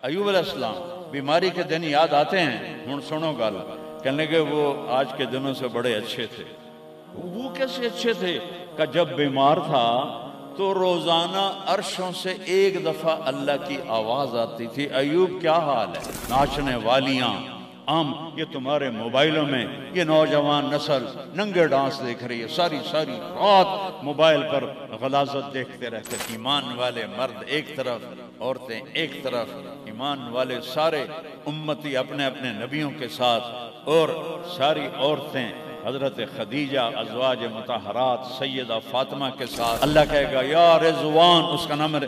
ایوب علیہ السلام بیماری کے دن یاد آتے ہیں، ہن سنو گل، کہنے لگے وہ آج کے دنوں سے بڑے اچھے تھے۔ وہ کیسے اچھے تھے؟ کہ جب بیمار تھا تو روزانہ عرشوں سے ایک دفعہ اللہ کی آواز آتی تھی، ایوب کیا حال ہے؟ ناچنے والیاں عام یہ تمہارے موبائلوں میں یہ نوجوان نسل ننگے ڈانس دیکھ رہی ہے، ساری رات موبائل پر غلاظت دیکھتے رہتے، ایمان والے مرد ایک طرف، عورتیں ایک طرف، ایمان والے سارے امتی اپنے اپنے نبیوں کے ساتھ، اور ساری عورتیں حضرت خدیجہ ازواج مطہرات سیدہ فاطمہ کے ساتھ۔ اللہ کہے گا یا رضوان، اس کا نام ہے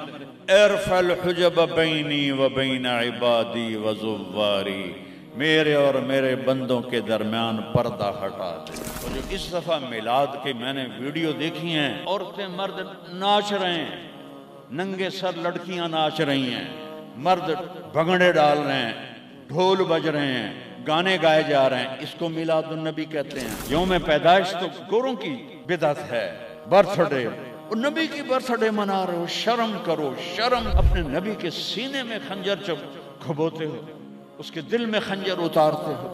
ارفع الحجب بینی و بین عبادی و زواری، میرے اور میرے بندوں کے درمیان پردہ ہٹا دے۔ اور جو اس دفعہ میلاد کی میں نے ویڈیو دیکھی ہیں، عورتیں مرد ناچ رہے ہیں، ننگے سر لڑکیاں ناچ رہی ہیں، مرد بھنگڑے ڈال رہے ہیں، ڈھول بج رہے ہیں، گانے گائے جا رہے ہیں، اس کو میلاد النبی کہتے ہیں۔ یوم پیدائش تو گوروں کی بدعت ہے، برتھ ڈے، اور نبی کی برتھ ڈے منا رہے ہو، شرم کرو، شرم۔ اپنے نبی کے سینے میں خنجر کھبوتے ہو، اس کے دل میں خنجر اتارتے ہو۔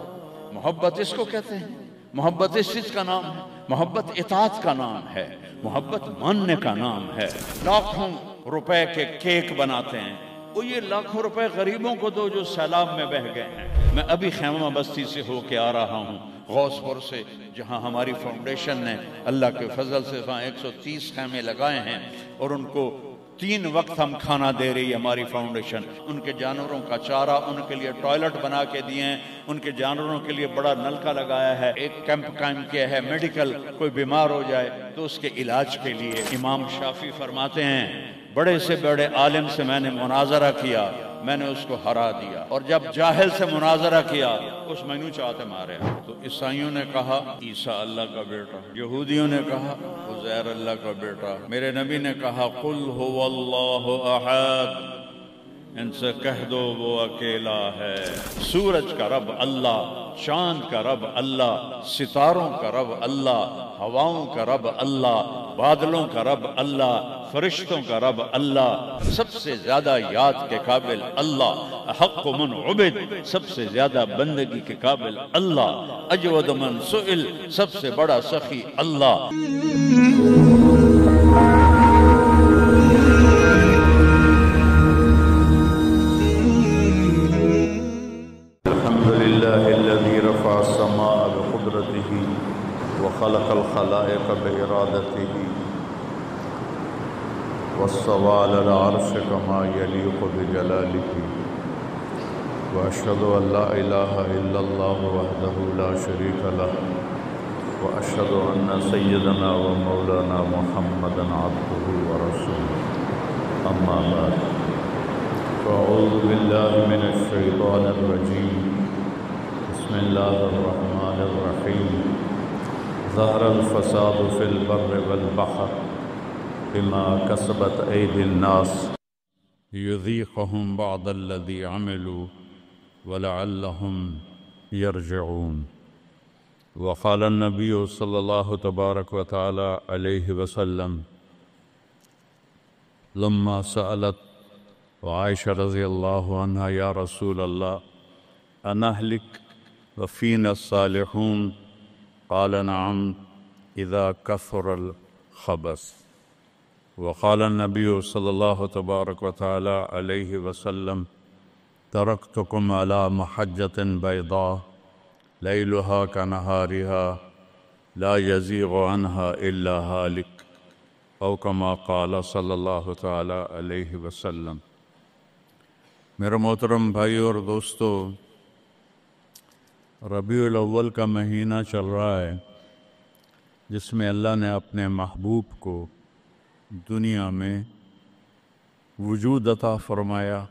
محبت اس کو کہتے ہیں، محبت اس چیز کا نام ہے، محبت اطاعت کا نام ہے، محبت ماننے کا نام ہے۔ لاکھوں روپے کے کیک بناتے ہیں، وہ یہ لاکھوں روپے غریبوں کو دو جو سیلاب میں بہہ گئے ہیں۔ میں ابھی خیمہ بستی سے ہو کے آ رہا ہوں، غوث پور سے، جہاں ہماری فاؤنڈیشن نے اللہ کے فضل سے وہاں 130 خیمے لگائے ہیں، اور ان کو 3 وقت ہم کھانا دے رہی ہے ہماری فاؤنڈیشن۔ ان کے جانوروں کا چارہ، ان کے لیے ٹوائلٹ بنا کے دیے ہیں، ان کے جانوروں کے لیے بڑا نلکا لگایا ہے، ایک کیمپ قائم کیا ہے میڈیکل، کوئی بیمار ہو جائے تو اس کے علاج کے لیے۔ امام شافعی فرماتے ہیں بڑے سے بڑے عالم سے میں نے مناظرہ کیا، میں نے اس کو ہرا دیا، اور جب جاہل سے مناظرہ کیا اس مینو چاہتے مارے۔ تو عیسائیوں نے کہا عیسیٰ اللہ کا بیٹا، یہودیوں نے کہا عزیر اللہ کا بیٹا، میرے نبی نے کہا قل هو اللہ احد، ان سے کہہ دو وہ اکیلا ہے۔ سورج کا رب اللہ، چاند کا رب اللہ، ستاروں کا رب اللہ، ہواؤں کا رب اللہ، بادلوں کا رب اللہ، فرشتوں کا رب اللہ، سب سے زیادہ یاد کے قابل اللہ، حق من عبد، سب سے زیادہ بندگی کے قابل اللہ، اجود من سئل، سب سے بڑا سخی اللہ۔ الحمد لله الذي رفع السماء بقدرته وخلق الخلائق بإرادته واستوى على العرش كما يليق بجلاله، وأشهد أن لا إله إلا الله وحده لا شريك له، وأشهد أن سيدنا ومولانا محمدا عبده ورسوله، أما بعد، فأعوذ بالله من الشيطان الرجيم، بسم الله الرحمن الرحيم، ظهر الفساد في البر والبحر بما كسبت أيدي الناس ليذيقهم بعض الذي عملوا ولعلهم يرجعون۔ وقال النبي صلى الله تبارك وتعالى عليه وسلم لما سألت وعائشة رضي الله عنها يا رسول الله أنهلك وفينا الصالحون؟ قال نعم إذا كثر الخبث۔ وقال النبي صلى الله تبارك وتعالى عليه وسلم تركتكم على محجة بيضاء ليلها كنهارها لا يزيغ عنها إلا هالك، أو كما قال صلى الله تعالى عليه وسلم۔ میرے محترم بھائی اور دوستو، ربیع الاول کا مہینہ چل رہا ہے جس میں اللہ نے اپنے محبوب کو دنیا میں وجود عطا فرمایا۔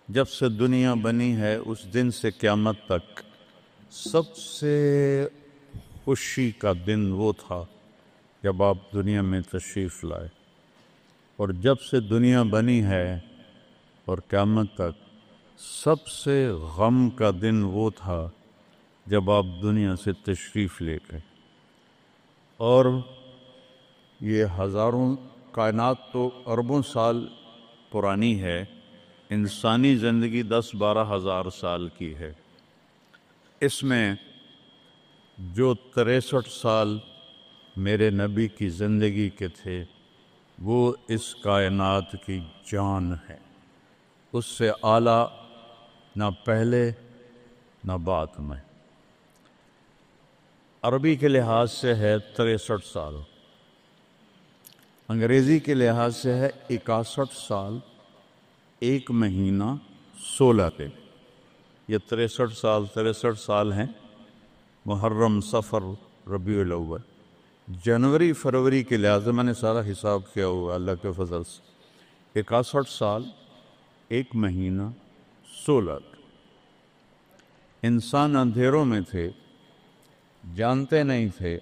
جب سے دنیا بنی ہے اس دن سے قیامت تک سب سے خوشی کا دن وہ تھا جب آپ دنیا میں تشریف لائے، اور جب سے دنیا بنی ہے اور قیامت تک سب سے غم کا دن وہ تھا جب آپ دنیا سے تشریف لے گئے۔ اور یہ ہزاروں کائنات تو اربوں سال پرانی ہے، انسانی زندگی 10-12 ہزار سال کی ہے، اس میں جو 63 سال میرے نبی کی زندگی کے تھے وہ اس کائنات کی جان ہے، اس سے اعلیٰ نہ پہلے نہ بعد میں۔ عربی کے لحاظ سے ہے 63 سال، انگریزی کے لحاظ سے ہے 61 سال 1 مہینہ 16 دن۔ یہ 63 سال ہیں، محرم، صفر، ربیع الاول، جنوری فروری کے لحاظ سے میں نے سارا حساب کیا ہوا اللہ کے فضل سے، 61 سال 1 مہینہ 16 دن۔ انسان اندھیروں میں تھے، جانتے نہیں تھے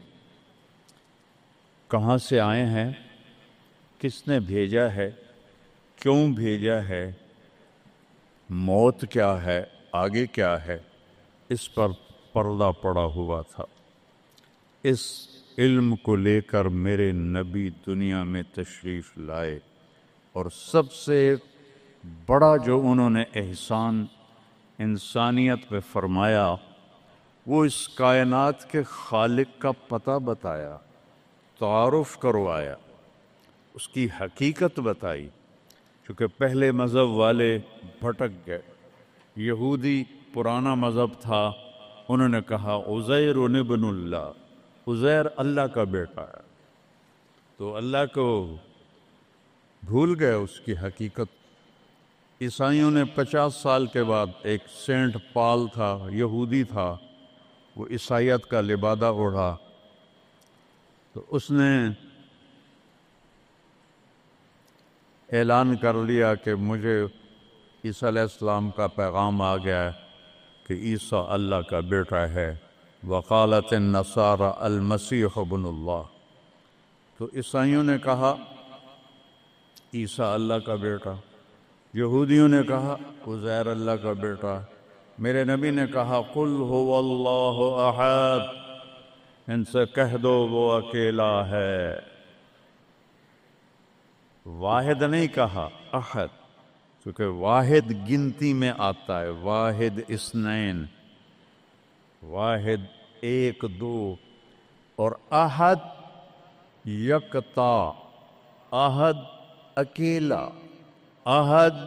کہاں سے آئے ہیں، کس نے بھیجا ہے، کیوں بھیجا ہے، موت کیا ہے، آگے کیا ہے، اس پر پردہ پڑا ہوا تھا۔ اس علم کو لے کر میرے نبی دنیا میں تشریف لائے، اور سب سے بڑا جو انہوں نے احسان انسانیت پہ فرمایا وہ اس کائنات کے خالق کا پتہ بتایا، تعارف کروایا، اس کی حقیقت بتائی۔ چونکہ پہلے مذہب والے بھٹک گئے، یہودی پرانا مذہب تھا، انہوں نے کہا عزیر ابن اللہ، عزیر اللہ کا بیٹا ہے، تو اللہ کو بھول گئے اس کی حقیقت۔ عیسائیوں نے 50 سال کے بعد، ایک سینٹ پال تھا، یہودی تھا، وہ عیسائیت کا لبادہ اوڑھا، تو اس نے اعلان کر لیا کہ مجھے عیسیٰ علیہ السلام کا پیغام آ گیا ہے کہ عیسیٰ اللہ کا بیٹا ہے، وقالت النصارى المسیح ابن اللہ۔ تو عیسائیوں نے کہا عیسیٰ اللہ کا بیٹا، یہودیوں نے کہا عزیر اللہ کا بیٹا، میرے نبی نے کہا قل هو اللہ احد، ان سے کہہ دو وہ اکیلا ہے، واحد نہیں کہا، احد، کیونکہ واحد گنتی میں آتا ہے، واحد اثنین، واحد 1 2، اور احد یکتا، احد اکیلا، احد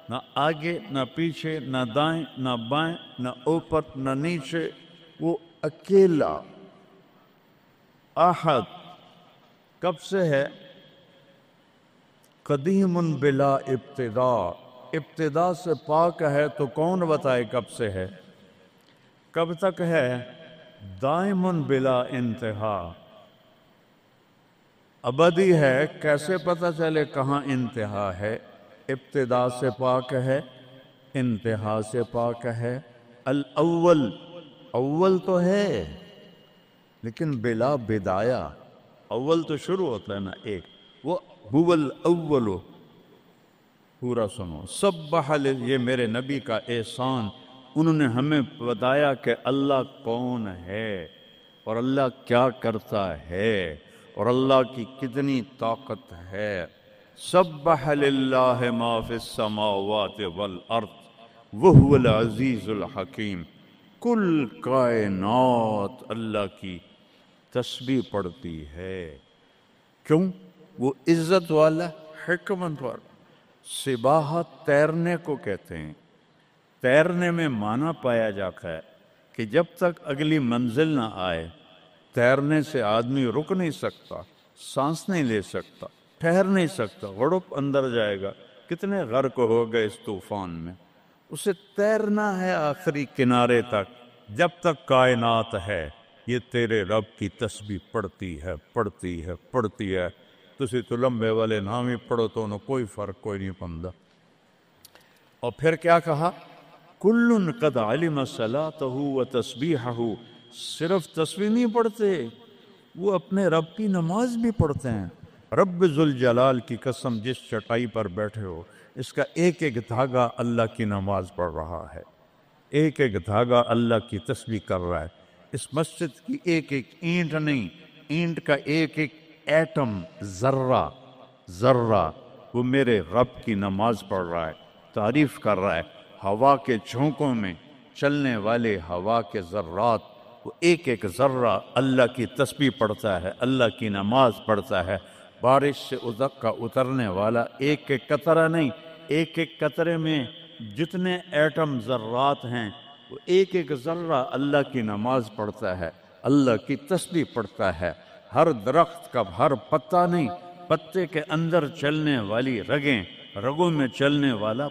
نہ آگے نہ پیچھے، نہ دائیں نہ بائیں، نہ اوپر نہ نیچے، وہ اکیلا احد۔ کب سے ہے؟ قدیم بلا ابتدا، ابتدا سے پاک ہے، تو کون بتائے کب سے ہے، کب تک ہے؟ دائم بلا انتہا، ابدی ہے، کیسے پتہ چلے کہاں انتہا ہے؟ ابتدا سے پاک ہے، انتہا سے پاک ہے۔ الاول، اول تو ہے لیکن بلا بدایا، اول تو شروع ہوتا ہے نا ایک، وہ هو الاول، پورا سنو، سبح، یہ میرے نبی کا احسان، انہوں نے ہمیں بتایا کہ اللہ کون ہے، اور اللہ کیا کرتا ہے، اور اللہ کی کتنی طاقت ہے۔ سبح للہ ما فی السماوات والارض وہو العزیز الحکیم، کل کائنات اللہ کی تسبیح پڑھتی ہے، کیوں؟ وہ عزت والا، حکمت والا۔ سباحت تیرنے کو کہتے ہیں، تیرنے میں معنی پایا جاتا ہے کہ جب تک اگلی منزل نہ آئے تیرنے سے آدمی رک نہیں سکتا، سانس نہیں لے سکتا، ٹھہر نہیں سکتا، غڑپ اندر جائے گا۔ کتنے غرق ہو گئے اس طوفان میں، اسے تیرنا ہے آخری کنارے تک، جب تک کائنات ہے یہ تیرے رب کی تسبیح پڑھتی ہے، پڑھتی ہے، پڑھتی ہے۔ تسی تو لمبے والے نام ہی پڑھو تو انہوں کوئی فرق کوئی نہیں پندہ۔ اور پھر کیا کہا؟ کل قد علم صلاتہ و تسبیحہ، صرف تسبیح نہیں پڑھتے، وہ اپنے رب کی نماز بھی پڑھتے ہیں۔ رب ذوالجلال کی قسم، جس چٹائی پر بیٹھے ہو، اس کا ایک ایک دھاگا اللہ کی نماز پڑھ رہا ہے، ایک ایک دھاگا اللہ کی تسبیح کر رہا ہے۔ اس مسجد کی ایک ایک اینٹ نہیں، اینٹ کا ایک ایک ایٹم، ذرہ ذرہ، وہ میرے رب کی نماز پڑھ رہا ہے۔ تعریف کر رہا ہے۔ ہوا کے جھونکوں میں چلنے والے ہوا کے ذرات، وہ ایک ایک ذرہ اللہ کی تسبیح پڑھتا ہے، اللہ کی نماز پڑھتا ہے۔ بارش سے ادک کا اترنے والا ایک ایک قطرہ نہیں، ایک ایک قطرے میں جتنے ایٹم ذرات ہیں وہ ایک ایک ذرہ اللہ کی نماز پڑھتا ہے، اللہ کی تسبیح پڑھتا ہے۔ ہر درخت کا ہر پتا نہیں، پتے کے اندر چلنے والی رگیں، رگوں میں چلنے والا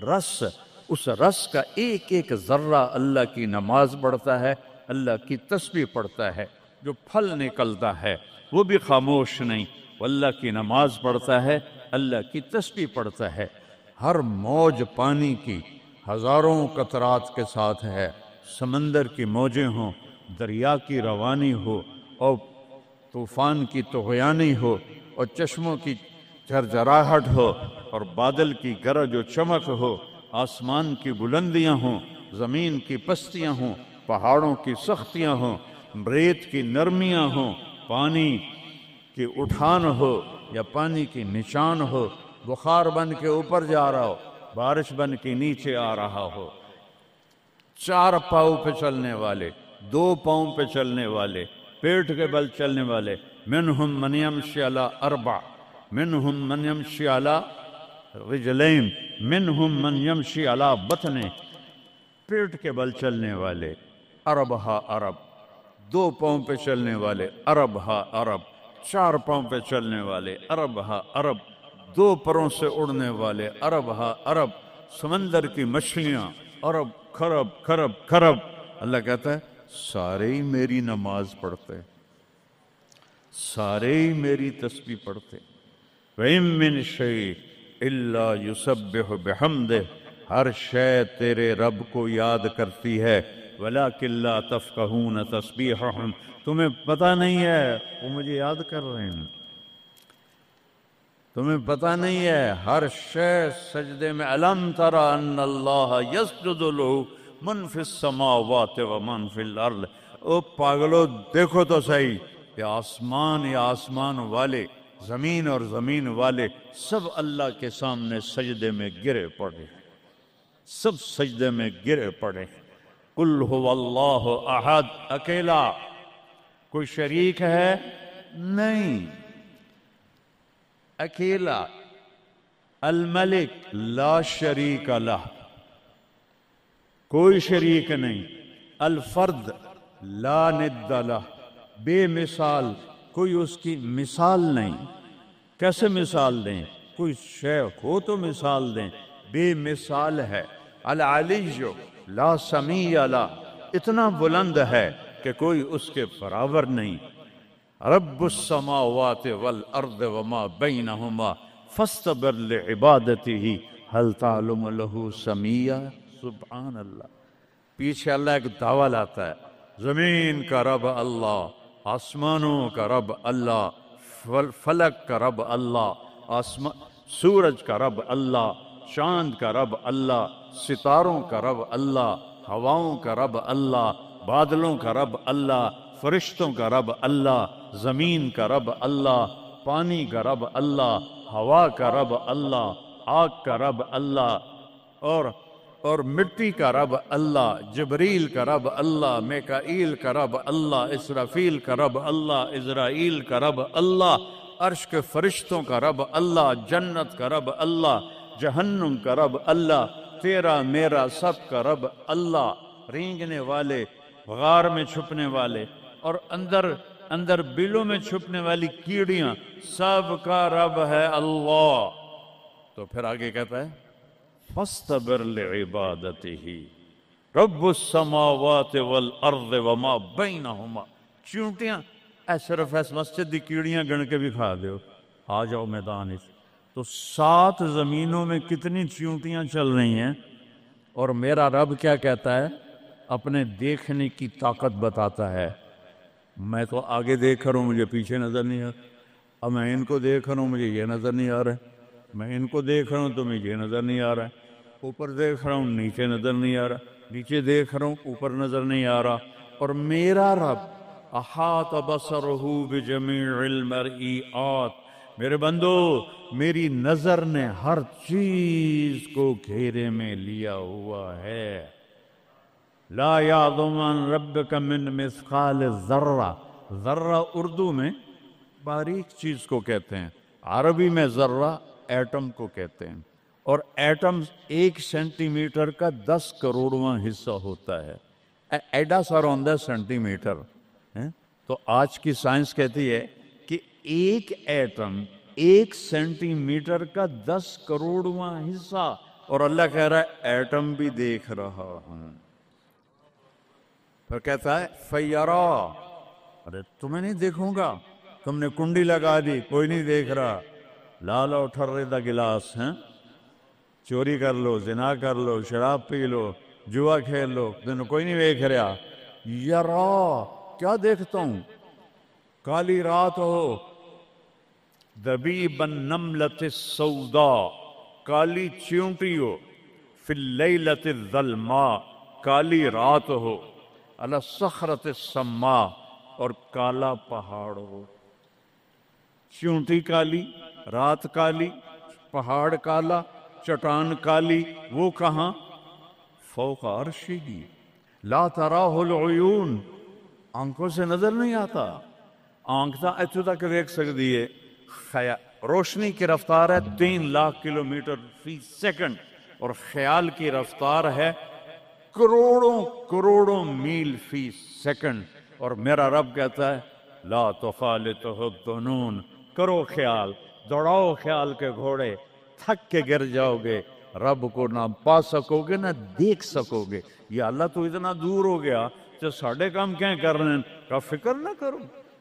رس، اس رس کا ایک ایک ذرہ اللہ کی نماز پڑھتا ہے، اللہ کی تسبیح پڑھتا ہے۔ جو پھل نکلتا ہے وہ بھی خاموش نہیں، وہ اللہ کی نماز پڑھتا ہے، اللہ کی تسبیح پڑھتا ہے۔ ہر موج پانی کی ہزاروں قطرات کے ساتھ ہے، سمندر کی موجیں ہوں، دریا کی روانی ہو، اور طوفان کی طغیانی ہو، اور چشموں کی جھرجھراہٹ ہو، اور بادل کی گرج و چمک ہو، آسمان کی بلندیاں ہوں، زمین کی پستیاں ہوں، پہاڑوں کی سختیاں ہوں، ریت کی نرمیاں ہوں، پانی کی اٹھان ہو یا پانی کی نشان ہو، بخار بن کے اوپر جا رہا ہو، بارش بن کے نیچے آ رہا ہو، چار پاؤں پہ چلنے والے، دو پاؤں پہ چلنے والے، پیٹ کے بل چلنے والے، منہم من یمشی علی اربع، منہم من یمشی علی رجلین، منہم من یمشی علی بطن، پیٹ کے بل چلنے والے، عرب ہا عرب، دو پاؤں پہ چلنے والے، عرب ہا عرب، چار پاؤں پہ چلنے والے، عرب ہا عرب، دو پروں سے اڑنے والے، عرب ہا عرب، سمندر کی مچھلیاں، عرب کھرب کھرب کھرب۔ اللہ کہتا ہے سارے ہی میری نماز پڑھتے، سارے ہی میری تسبیح پڑھتے۔ وَإِن مِّن شَيْءٍ إِلَّا يُسَبِّحُ بِحَمْدِهِ، ہر شے تیرے رب کو یاد کرتی ہے، وَلَٰكِن لَّا تَفْقَهُونَ تَسْبِيحَهُمْ، تمہیں پتہ نہیں ہے وہ مجھے یاد کر رہے ہیں، تمہیں پتہ نہیں ہے۔ ہر شے سجدے میں، أَلَمْ تَرَ أَنَّ اللَّهَ يَسْجُدُ لَهُ مَن فِي السَّمَاوَاتِ وَمَن فِي الْأَرْضِ، او پاگلو دیکھو تو صحیح کہ آسمان یا آسمان والے، زمین اور زمین والے سب اللہ کے سامنے سجدے میں گرے پڑے، سب سجدے میں گرے پڑے۔ قُلْ هُوَ اللَّهُ أَحَدٌ، اکیلا، کوئی شریک ہے نہیں، اکیلا، الملک لا شریک لہ، کوئی شریک نہیں، الفرد لا ند لہ، بے مثال، کوئی اس کی مثال نہیں۔ کیسے مثال دیں؟ کوئی شے ہو تو مثال دیں، بے مثال ہے۔ العلی لا سمیع لہ، اتنا بلند ہے کہ کوئی اس کے برابر نہیں۔ رب السماوات والارض وما بینہما فاستبر لعبادتہ هل تعلم له سمیع، سبحان اللہ۔ پیچھے اللہ ایک دعویٰ لاتا ہے، زمین کا رب اللہ، آسمانوں کا رب اللہ، فلک کا رب اللہ، سورج کا رب اللہ، چاند کا رب اللہ، ستاروں کا رب اللہ، ہواؤں کا رب اللہ، بادلوں کا رب اللہ، فرشتوں کا رب اللہ، زمین کا رب اللہ، پانی کا رب اللہ، ہوا کا رب اللہ، آگ کا رب اللہ، اور مٹی کا رب اللہ، جبریل کا رب اللہ، میکائیل کا رب اللہ، اسرافیل کا رب اللہ، عزرائیل کا رب اللہ، عرش کے فرشتوں کا رب اللہ، جنت کا رب اللہ، جہنم کا رب اللہ، تیرا میرا سب کا رب اللہ، رینگنے والے، غار میں چھپنے والے، اور اندر بلوں میں چھپنے والی کیڑیاں، سب کا رب ہے اللہ۔ تو پھر آگے کہتا ہے فاستبر لعبادتہ رب السماوات والارض وما بینہما، چونٹیاں صرف اس مسجد دی کیڑیاں گن کے بھی کھا دیو، آ جاؤ میدان اس۔ تو 7 زمینوں میں کتنی چونٹیاں چل رہی ہیں، اور میرا رب کیا کہتا ہے؟ اپنے دیکھنے کی طاقت بتاتا ہے۔ میں تو آگے دیکھ رہا ہوں، مجھے پیچھے نظر نہیں آ رہا، اب میں ان کو دیکھ رہا ہوں، مجھے یہ نظر نہیں آ رہا ہے، میں ان کو دیکھ رہا ہوں تو مجھے یہ نظر نہیں آ رہا ہے، اوپر دیکھ رہا ہوں نیچے نظر نہیں آ رہا، نیچے دیکھ رہا ہوں اوپر نظر نہیں آ رہا، اور میرا رب احاط بصرہ بجمیع المرئیات، میرے بندو میری نظر نے ہر چیز کو گھیرے میں لیا ہوا ہے. لا یعظم عن ربک من مثقال ذرہ. ذرہ اردو میں باریک چیز کو کہتے ہیں، عربی میں ذرہ ایٹم کو کہتے ہیں، اور ایٹم 1 سینٹی میٹر کا 10 کروڑواں حصہ ہوتا ہے. ایڈا سارا ہوتا ہے سینٹی میٹر. تو آج کی سائنس کہتی ہے کہ ایک ایٹم 1 سینٹی میٹر کا 10 کروڑواں حصہ، اور اللہ کہہ رہا ہے ایٹم بھی دیکھ رہا ہوں. پھر کہتا ہے فیرا، ارے تمہیں نہیں دیکھوں گا، تم نے کنڈی لگا دی کوئی نہیں دیکھ رہا، لا لو ٹھرے دا گلاس ہیں، چوری کر لو، زنا کر لو، شراب پی لو، جوا کھیل لو، تمہیں کوئی نہیں دیکھ رہا. یرا کیا دیکھتا ہوں؟ کالی رات ہو، دبیب النملۃ السوداء، کالی چیونٹی ہو، فی اللیلۃ الظلماء، کالی رات ہو، علی الصخرۃ السماء، اور کالا پہاڑ ہو. چیونٹی کالی، رات کالی، پہاڑ کالا، چٹان کالی، وہ کہاں؟ فوق عرشہ، لا تراہ العیون، آنکھوں سے نظر نہیں آتا. آنکھ تا اتو تک دیکھ سکتی ہے. روشنی کی رفتار ہے 3 لاکھ کلومیٹر فی سیکنڈ، اور خیال کی رفتار ہے کروڑوں کروڑوں میل فی سیکنڈ. اور میرا رب کہتا ہے لا تخالطہ الظنون، کرو خیال، دوڑاؤ خیال کے گھوڑے، تھک کے گر جاؤ گے، رب کو نہ پا سکو گے نہ دیکھ سکو گے. یا اللہ تو اتنا دور ہو گیا تو ساڑھے کام کیا کر رہے ہیں؟ کا فکر نہ کرو،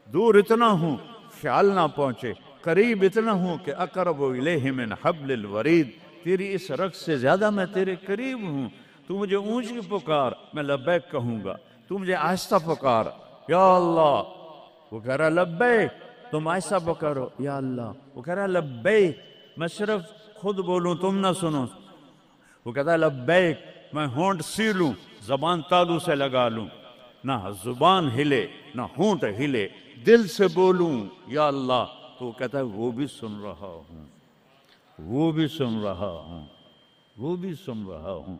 دور اتنا ہوں خیال نہ پہنچے، قریب اتنا ہوں کہ اقرب الیہ من حبل الورید، تیری اس رگ سے زیادہ میں تیرے قریب ہوں. تو مجھے اونچی پکار، میں لبیک کہوں گا. تو مجھے آہستہ پکار، یا اللہ، وہ کہہ رہا لبیک. تم آہستہ پکارو، یا اللہ، وہ کہہ رہا لبیک، میں صرف خود بولوں تم نہ سنو. وہ کہتا ہے لبیک، میں ہونٹ سیلوں، زبان تالو سے لگا لوں، نہ زبان ہلے نہ ہونٹ ہلے، دل سے بولوں یا اللہ. تو وہ کہتا ہے وہ بھی سن رہا ہوں، وہ بھی سن رہا ہوں، وہ بھی سن رہا ہوں.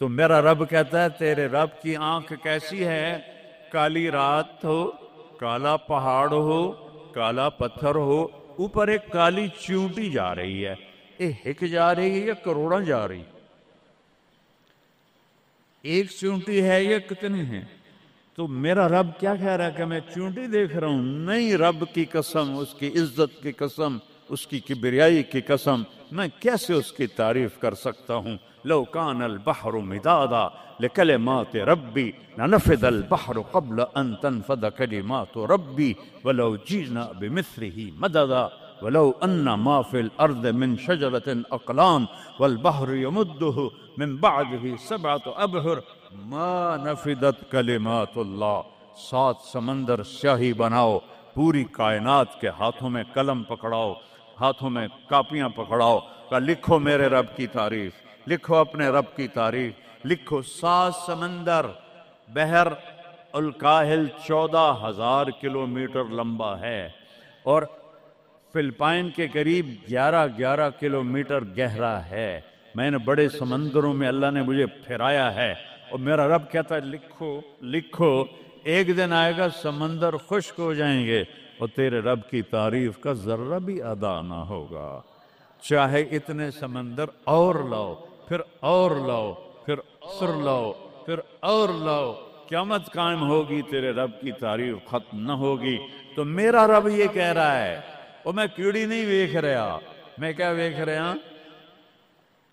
تو میرا رب کہتا ہے تیرے رب کی آنکھ کیسی ہے؟ کالی رات ہو، کالا پہاڑ ہو، کالا پتھر ہو، اوپر ایک کالی چیونٹی جا رہی ہے. ایک جا رہی ہے یا کروڑاں جا رہی؟ ایک چیونٹی ہے یا کتنی ہیں؟ تو میرا رب کیا کہہ رہا ہے کہ میں چیونٹی دیکھ رہا ہوں؟ نہیں، رب کی قسم، اس کی عزت کی قسم، اس کی کبریائی کی قسم، میں کیسے اس کی تعریف کر سکتا ہوں؟ لو کان البحر مدادا لکلمات ربی لنفد البحر قبل ان تنفد کلمات ربی ولو جئنا بمثله مددا ولو ان ما في الارض من شجرة اقلام والبحر يمده من بعده 7 ابحر ما نفدت کلمات اللہ. 7 سمندر سیاہی بناؤ، پوری کائنات کے ہاتھوں میں قلم پکڑاؤ، ہاتھوں میں کاپیاں پکڑاؤ، کہ لکھو میرے رب کی تعریف، لکھو اپنے رب کی تعریف، لکھو. 7 سمندر، بحر الکاہل 14,000 کلومیٹر لمبا ہے، اور فلپائن کے قریب 11 کلومیٹر گہرا ہے. میں نے بڑے سمندروں میں اللہ نے مجھے پھرایا ہے، اور میرا رب کہتا ہے لکھو لکھو. ایک دن آئے گا سمندر خشک ہو جائیں گے اور تیرے رب کی تعریف کا ذرہ بھی ادا نہ ہوگا. چاہے اتنے سمندر اور لاؤ، پھر اور لاؤ، پھر اور لاؤ، پھر اور لاؤ، قیامت قائم ہوگی، تیرے رب کی تعریف ختم نہ ہوگی. تو میرا رب یہ کہہ رہا ہے، اور میں کیڑی نہیں دیکھ رہا، میں کیا دیکھ رہا؟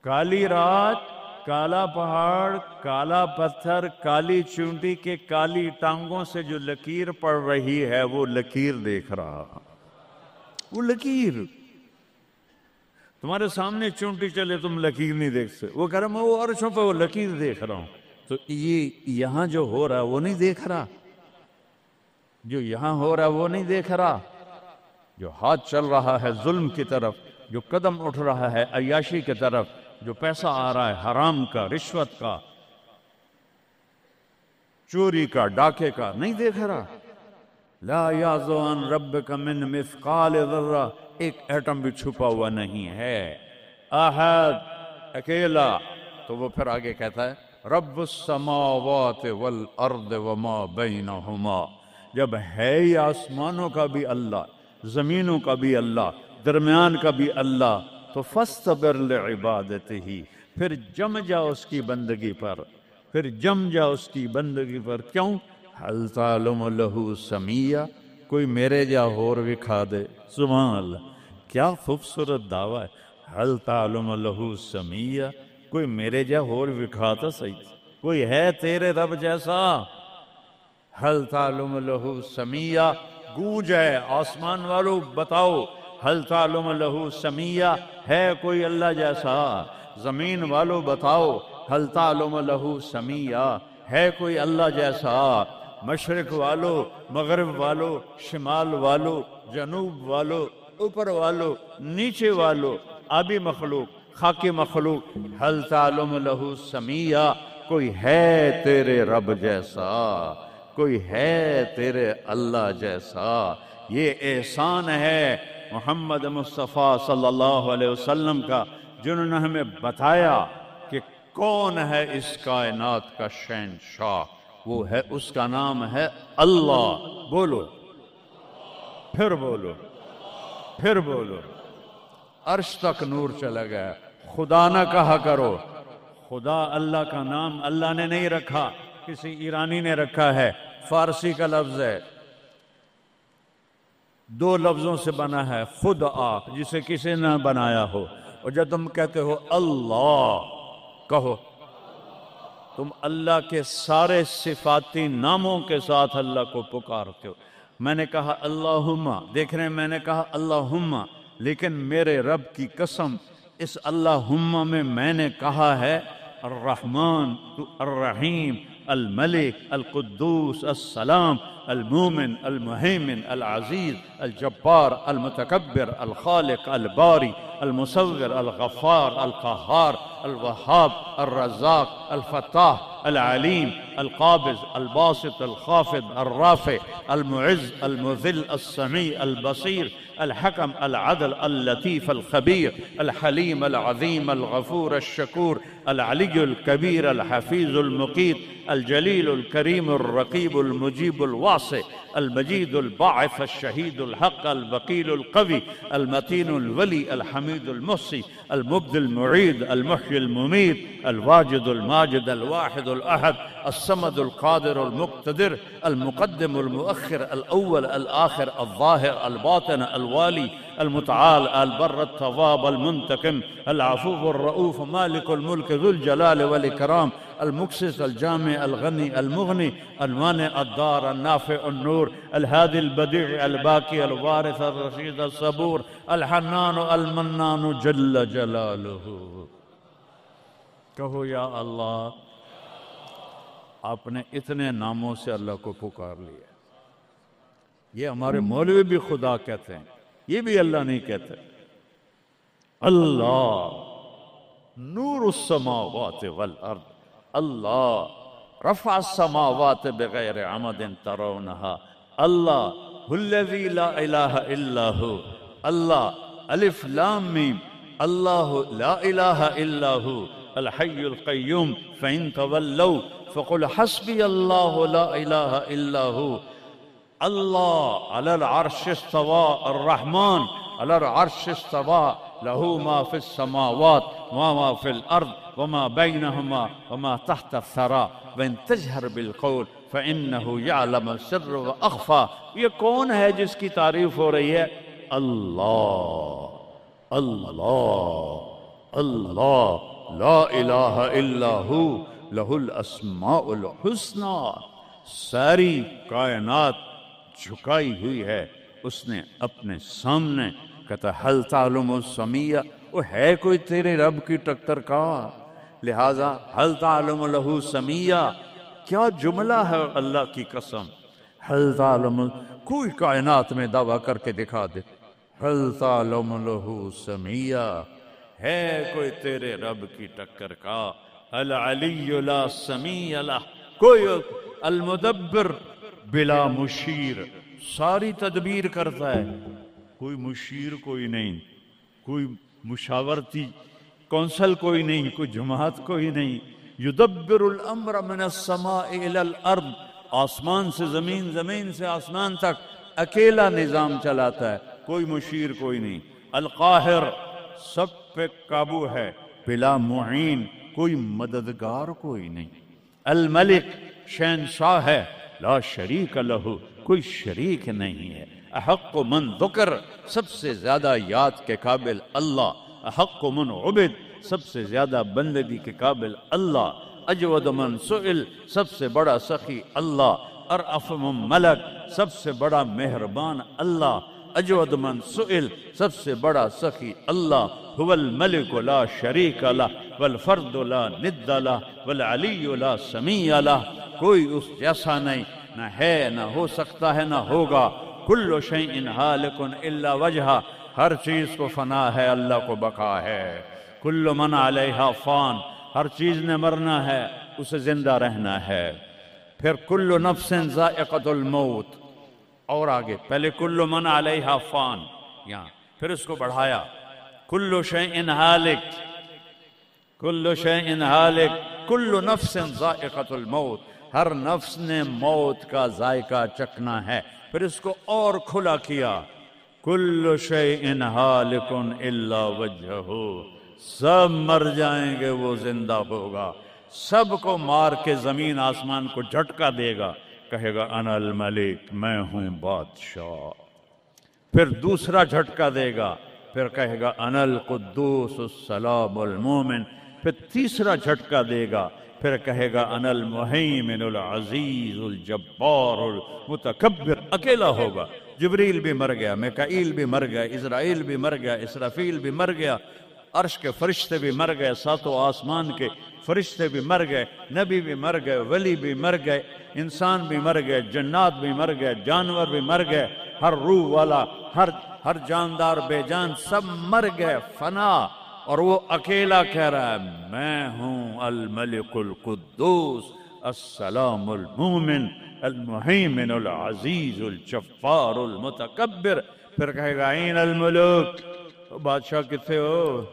کالی رات، کالا پہاڑ، کالا پتھر، کالی چونٹی کے کالی ٹانگوں سے جو لکیر پڑ رہی ہے وہ لکیر دیکھ رہا. وہ لکیر تمہارے سامنے چونٹی چلے تم لکیر نہیں دیکھ سکتے. وہ کہہ رہا میں وہ عرشوں پہ وہ لکیر دیکھ رہا ہوں. تو یہ یہاں جو ہو رہا ہے وہ نہیں دیکھ رہا، جو یہاں ہو رہا ہے وہ نہیں دیکھ رہا، جو ہاتھ چل رہا ہے ظلم کی طرف، جو قدم اٹھ رہا ہے عیاشی کی طرف، جو پیسہ آ رہا ہے حرام کا، رشوت کا، چوری کا، ڈاکے کا، نہیں دیکھ رہا. لا یعزو عن ربک من مثقال ذرہ ایک ایٹم بھی چھپا ہوا نہیں ہے، احد اکیلا۔ تو وہ پھر آگے کہتا ہے رب السماوات والارض وما بینہما، جب ہے ہی آسمانوں کا بھی اللہ، زمینوں کا بھی اللہ، درمیان کا بھی اللہ، تو فاصطبر لعبادتہ، پھر جم جا اس کی بندگی پر، پھر جم جا اس کی بندگی پر۔ کیوں؟ حل تعلم لہ سمیہ، کوئی میرے جا اور وکھا دے۔ سبحان اللہ، کیا خوبصورت دعویٰ ہے، حل تعلم لہ سمیہ، کوئی میرے جا اور وکھا تا صحیح، کوئی ہے تیرے رب جیسا؟ حل تعلم لہ سمیہ، گونج ہے آسمان والو بتاؤ، حل تعلم لہ سمیہ، ہے کوئی اللہ جیسا؟ زمین والو بتاؤ، حل تعلم لہ سمیہ، ہے کوئی اللہ جیسا؟ مشرق والو، مغرب والو، شمال والو، جنوب والو، اوپر والو، نیچے والو، آبی مخلوق، خاکی مخلوق، حل تعلم لہ سمیہ، کوئی ہے تیرے رب جیسا، کوئی ہے تیرے اللہ جیسا؟ یہ احسان ہے محمد مصطفیٰ صلی اللہ علیہ وسلم کا، جنہوں نے ہمیں بتایا کہ کون ہے اس کائنات کا شہنشاہ، وہ ہے، اس کا نام ہے اللہ۔ بولو، پھر بولو، پھر بولو۔ عرش تک نور چلا گیا، خدا نہ کہا کرو، خدا اللہ کا نام اللہ نے نہیں رکھا، کسی ایرانی نے رکھا ہے، فارسی کا لفظ ہے، دو لفظوں سے بنا ہے، خود آ، جسے کسی نے بنایا ہو، اور جب تم کہتے ہو اللہ، کہو تم اللہ کے سارے صفاتی ناموں کے ساتھ اللہ کو پکارتے ہو۔ میں نے کہا اللہم، دیکھ رہے ہیں میں نے کہا اللہم، لیکن میرے رب کی قسم اس اللہم میں نے کہا ہے الرحمن، الرحیم، الملک، القدوس، السلام، المومن، المہیمن، العزیز، الجبار، المتکبر، الخالق، الباری، المصور، الغفار، القہار، الوہاب، الرزاق، الفتاح، العلیم، القابض، الباسط، الخافض، الرافع، المعز، المذل، السمیع، البصیر، الحکم، العدل، اللطیف، الخبیر، الحلیم، العظیم، الغفور، الشکور، العلی الکبیر، الحفیظ، المقیت، الجلیل، الکریم، الرقیب، المجیب، الواسع، المجید، الباعث، الشہید، الحق، الوکیل، القوی، المتین، الولی، الحمید، المحصی، المبدی، المعید، المحیی، الممید، الواجد، الماجد، الواحد، الأحد، الصمد، القادر، المقتدر، المقدم، المؤخر، الأول، الآخر، الظاهر، الباطن، الوالي، المتعال، البر، التواب، المنتقم، العفو، الرؤوف، مالك الملك، ذو الجلال والإكرام، المقسط، الجامع، الغني، المغني، المانع، الدار، النافع، النور، الهادي، البديع، الباقي، الوارث، الرشيد، الصبور، الحنان، المنان، جل جلاله۔ کہو یا اللہ، آپ نے اتنے ناموں سے اللہ کو پکار لیا۔ یہ ہمارے مولوی بھی خدا کہتے ہیں، یہ بھی اللہ نہیں کہتے۔ اللہ نور السماوات والارض، اللہ رفع السماوات بغیر عمد ترونها، اللہ الذی لا الہ الا ہو، اللہ الف لام میم، اللہ لا الہ الا ہو الحی القیوم، فإن تولوا فقل حسبی اللہ لا الہ الا ہو، اللہ علی العرش استوى، الرحمن علی العرش استوى، له ما في السماوات وما في الأرض وما بينهما وما تحت الثرى وإن تجهر بالقول فإنه يعلم السر وأخفى۔ یہ کون ہے جس کی تعریف ہو رہی ہے؟ اللہ، اللہ، اللہ، لا الہ الا ہو لہ الاسماء الحسنى۔ ساری کائنات جھکائی ہوئی ہے اس نے اپنے سامنے۔ کہتا حل تعلم السمیہ، وہ ہے کوئی تیرے رب کی ٹکر کا؟ لہذا حل تعلم لہ سمیہ، کیا جملہ ہے اللہ کی قسم۔ حل تعلم، کوئی کائنات میں دعویٰ کر کے دکھا دے حل تعلم لہ سمیہ، ہے کوئی تیرے رب کی ٹکر کا؟ العلی لا سمیع لہ، کوئی المدبر بلا مشیر، ساری تدبیر کرتا ہے، کوئی مشیر کوئی نہیں، کوئی مشاورتی کونسل کوئی نہیں، کوئی جماعت کوئی نہیں. یدبر الامر من السماء الى الارض، آسمان سے زمین، زمین سے آسمان تک اکیلا نظام چلاتا ہے، کوئی مشیر کوئی نہیں. القاہر، سب پہ قابو ہے، بلا معین، کوئی مددگار کوئی نہیں. الملک، شہنشاہ ہے، لا شریک لہ، کوئی شریک نہیں ہے. احق من ذکر، سب سے زیادہ یاد کے قابل اللہ. احق من عبد، سب سے زیادہ بندگی کے قابل اللہ. اجود من سئل، سب سے بڑا سخی اللہ. ارأف من ملک، سب سے بڑا مہربان اللہ. اجود من سئل، سب سے بڑا سخی اللہ. هو الملک لا شریک لہ والفرد لا ند لہ والعلی لا سمیع لہ، کوئی اس جیسا نہیں، نہ ہے، نہ ہو سکتا ہے، نہ ہوگا. کل شیء ہالک الا وجہہ، ہر چیز کو فنا ہے، اللہ کو بقا ہے. کل من علیہا فان، ہر چیز نے مرنا ہے، اسے زندہ رہنا ہے. پھر کل نفس ذائقۃ الموت، اور آگے پہلے کل من علیہا فان یہاں، پھر اس کو بڑھایا کل شیء ہالک، کل شیء ہالک، کل نفس ذائقۃ الموت، ہر نفس نے موت کا ذائقہ چکھنا ہے. پھر اس کو اور کھلا کیا کل شیء ہالک الا وجہہ، سب مر جائیں گے، وہ زندہ ہوگا. سب کو مار کے زمین آسمان کو جھٹکا دے گا، کہے گا انا الملک، میں ہوں بادشاہ. پھر دوسرا جھٹکا دے گا، پھر کہے گا انا القدوس السلام المومن. پھر تیسرا جھٹکا دے گا، پھر کہے گا انا المہیمن العزیز الجبار المتکبر. اکیلا ہوگا. جبریل بھی مر گیا، میکائیل بھی مر گیا، اسرائیل بھی مر گیا، اسرافیل بھی مر گیا، عرش کے فرشتے بھی مر گئے، ساتوں آسمان کے فرشتے بھی مر گئے، نبی بھی مر گئے، ولی بھی مر گئے، انسان بھی مر گئے، جنات بھی مر گئے، جانور بھی مر گئے، ہر روح والا، ہر جاندار بے جان سب مر گئے، فنا. اور وہ اکیلا کہہ رہا ہے میں ہوں الملک القدوس السلام المومن المہیمن العزیز الجبار المتکبر. پھر کہے گا این الملوک، بادشاہ کتنے ہو؟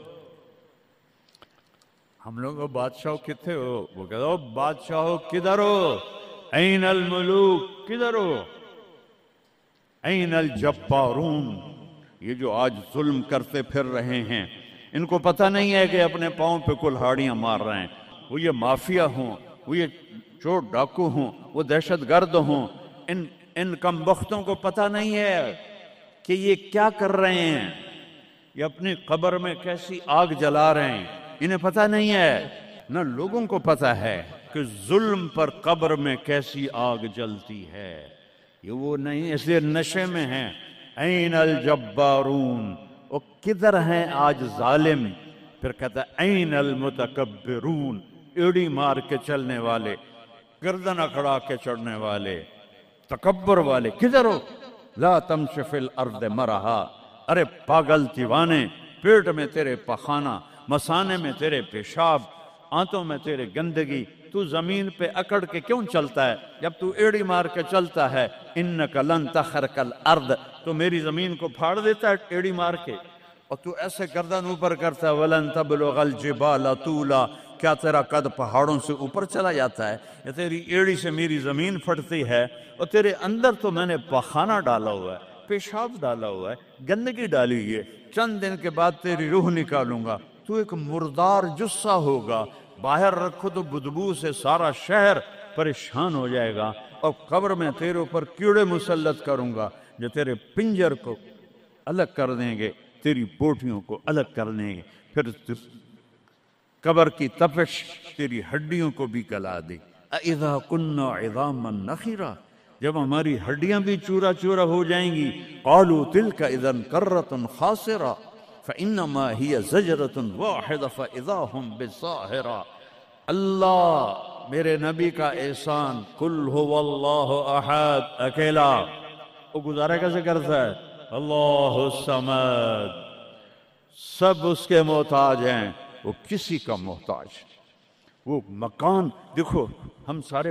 ہم لوگ بادشاہ کتنے ہو؟ وہ کہتا ہو بادشاہ کدھر ہو؟ این الملوک، کدھر ہو؟ این الجبارون، یہ جو آج ظلم کرتے پھر رہے ہیں، ان کو پتہ نہیں ہے کہ اپنے پاؤں پہ کلہاڑیاں مار رہے ہیں. وہ یہ مافیا ہوں، وہ یہ چور ڈاکو ہوں، وہ دہشت گرد ہوں، ان کم بختوں کو پتہ نہیں ہے کہ یہ کیا کر رہے ہیں، یہ اپنی قبر میں کیسی آگ جلا رہے ہیں. انہیں پتہ نہیں ہے. نہ لوگوں کو پتہ ہے کہ ظلم پر قبر میں کیسی آگ جلتی ہے. یہ وہ نہیں، اس لیے نشے میں ہیں. این الجبارون، وہ کدھر ہیں آج ظالم؟ پھر کہتا ہے این المتکبرون، ایڑی مار کے چلنے والے، گردن اکھڑا کے چڑھنے والے، تکبر والے کدھر ہو؟ لا تمش فی الارض مرحا، ارے پاگل دیوانے، پیٹ میں تیرے پخانہ، مثانے میں تیرے پیشاب، آنتوں میں تیرے گندگی، تو زمین پہ اکڑ کے کیوں چلتا ہے جب تو ایڑی مار کے چلتا ہے؟ انک لن تخرق الارض، تو میری زمین کو پھاڑ دیتا ہے ایڑی مار کے، اور تو ایسے گردن اوپر کرتا ہے. ولن تبلغ الجبال طولا، کیا تیرا قد پہاڑوں سے اوپر چلا جاتا ہے؟ یا تیری ایڑی سے میری زمین پھٹتی ہے؟ اور تیرے اندر تو میں نے پخانہ ڈالا ہوا ہے، پیشاب ڈالا ہوا ہے، گندگی ڈالی ہوئی ہے. چند دن کے بعد تیری روح نکالوں گا، تو ایک مردار جثہ ہوگا. باہر رکھو تو بدبو سے سارا شہر پریشان ہو جائے گا. اور قبر میں تیرے اوپر کیڑے مسلط کروں گا جو تیرے پنجر کو الگ کر دیں گے، تیری بوٹیوں کو الگ کر دیں گے. پھر قبر کی تپش تیری ہڈیوں کو بھی گلا دے. اذا كنا عظاما نخرا، جب ہماری ہڈیاں بھی چورا چورا ہو جائیں گی. قالوا تلك اذا كرة خاسرة فانما هي زجرة واحدة فاذا هم بالساهرة. اللہ میرے نبی کا احسان، قل هو اللہ احد، اکیلا. وہ گزارا کیسے کرتا ہے؟ اللہ الصمد، سب اس کے محتاج ہیں، وہ کسی کا محتاج. وہ مکان دیکھو، ہم سارے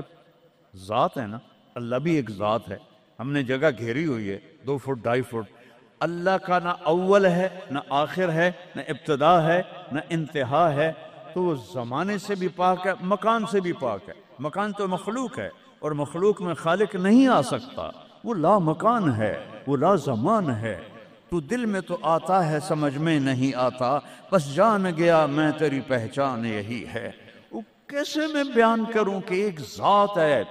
ذات ہیں نا، اللہ بھی ایک ذات ہے. ہم نے جگہ گھیری ہوئی ہے 2 فٹ 2.5 فٹ. اللہ کا نہ اول ہے نہ آخر ہے نہ ابتدا ہے نہ انتہا ہے، تو وہ زمانے سے بھی پاک ہے، مکان سے بھی پاک ہے۔ مکان تو مخلوق ہے اور مخلوق میں خالق نہیں آ سکتا، وہ لا مکان ہے، وہ لا زمان ہے۔ تو دل میں تو آتا ہے سمجھ میں نہیں آتا، بس جان گیا میں تیری پہچان یہی ہے۔ وہ کیسے میں بیان کروں کہ ایک ذات ہے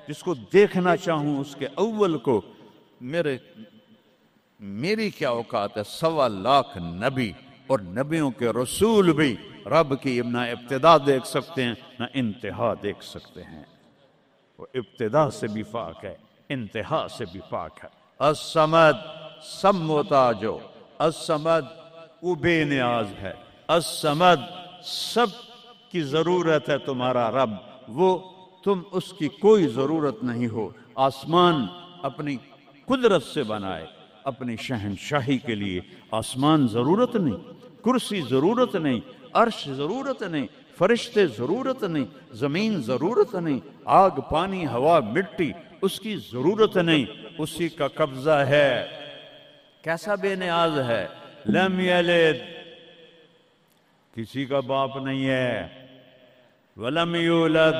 جس کو دیکھنا چاہوں اس کے اول کو، میری کیا اوقات ہے؟ 1.25 لاکھ نبی اور نبیوں کے رسول بھی رب کی نہ ابتدا دیکھ سکتے ہیں نہ انتہا دیکھ سکتے ہیں۔ وہ ابتدا سے بھی پاک ہے، انتہا سے بھی پاک ہے۔ الصمد، سب محتاجو، الصمد وہ بے نیاز ہے، الصمد سب کی ضرورت ہے تمہارا رب، وہ تم اس کی کوئی ضرورت نہیں ہو۔ آسمان اپنی قدرت سے بنائے، اپنی شہنشاہی کے لیے آسمان ضرورت نہیں، کرسی ضرورت نہیں، عرش ضرورت نہیں، فرشتے ضرورت نہیں، زمین ضرورت نہیں، آگ پانی ہوا مٹی اس کی ضرورت نہیں، اسی کا قبضہ ہے۔ کیسا بے نیاز ہے؟ لم یلد، کسی کا باپ نہیں ہے، ولم یولد،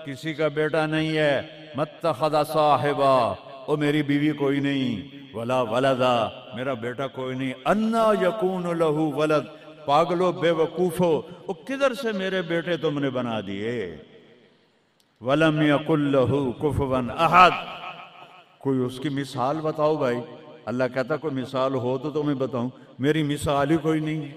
کسی کا بیٹا نہیں ہے، متخذ صاحبہ، او میری بیوی کوئی نہیں، ولا ولدا، میرا بیٹا کوئی نہیں، انا یکون لہ ولد، پاگلو بے وقوفو، او کدھر سے میرے بیٹے تم نے بنا دیے؟ ولم یکن لہ کفوا احد، کوئی اس کی مثال بتاؤ بھائی۔ اللہ کہتا کوئی مثال ہو تو تمہیں بتاؤں، میری مثال ہی کوئی نہیں،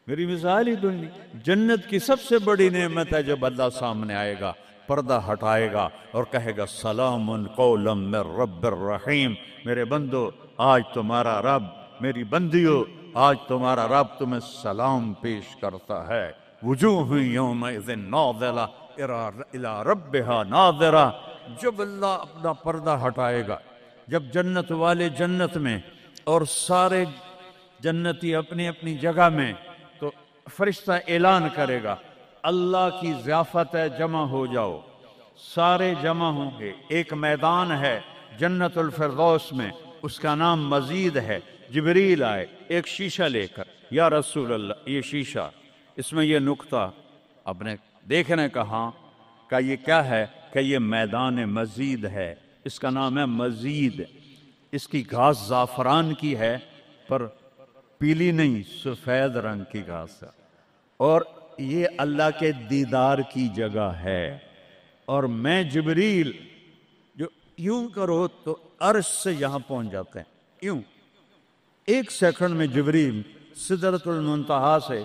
میری مثال ہی کوئی نہیں۔ جنت کی سب سے بڑی نعمت ہے جب اللہ سامنے آئے گا، پردہ ہٹائے گا اور کہے گا سلام قولا من رب الرحیم، میرے بندو آج تمہارا رب، میری بندیو آج تمہارا رب تمہیں سلام پیش کرتا ہے۔ وجوہ یومئذ ناظرہ الی ربہا ناظرہ، جب اللہ اپنا پردہ ہٹائے گا، جب جنت والے جنت میں اور سارے جنتی اپنی اپنی جگہ میں، تو فرشتہ اعلان کرے گا اللہ کی ضیافت ہے، جمع ہو جاؤ۔ سارے جمع ہوں گے، ایک میدان ہے جنت الفردوس میں، اس کا نام مزید ہے۔ جبریل آئے ایک شیشہ لے کر، یا رسول اللہ یہ شیشہ، اس میں یہ نقطہ اپنے دیکھنے کا، ہاں کہ یہ کیا ہے؟ کہ یہ میدان مزید ہے، اس کا نام ہے مزید۔ اس کی گھاس زعفران کی ہے پر پیلی نہیں، سفید رنگ کی گھاس ہے، اور یہ اللہ کے دیدار کی جگہ ہے۔ اور میں جبریل جو یوں کرو تو عرش سے یہاں پہنچ جاتے ہیں، یوں 1 سیکنڈ میں جبریل سدرۃ المنتہا سے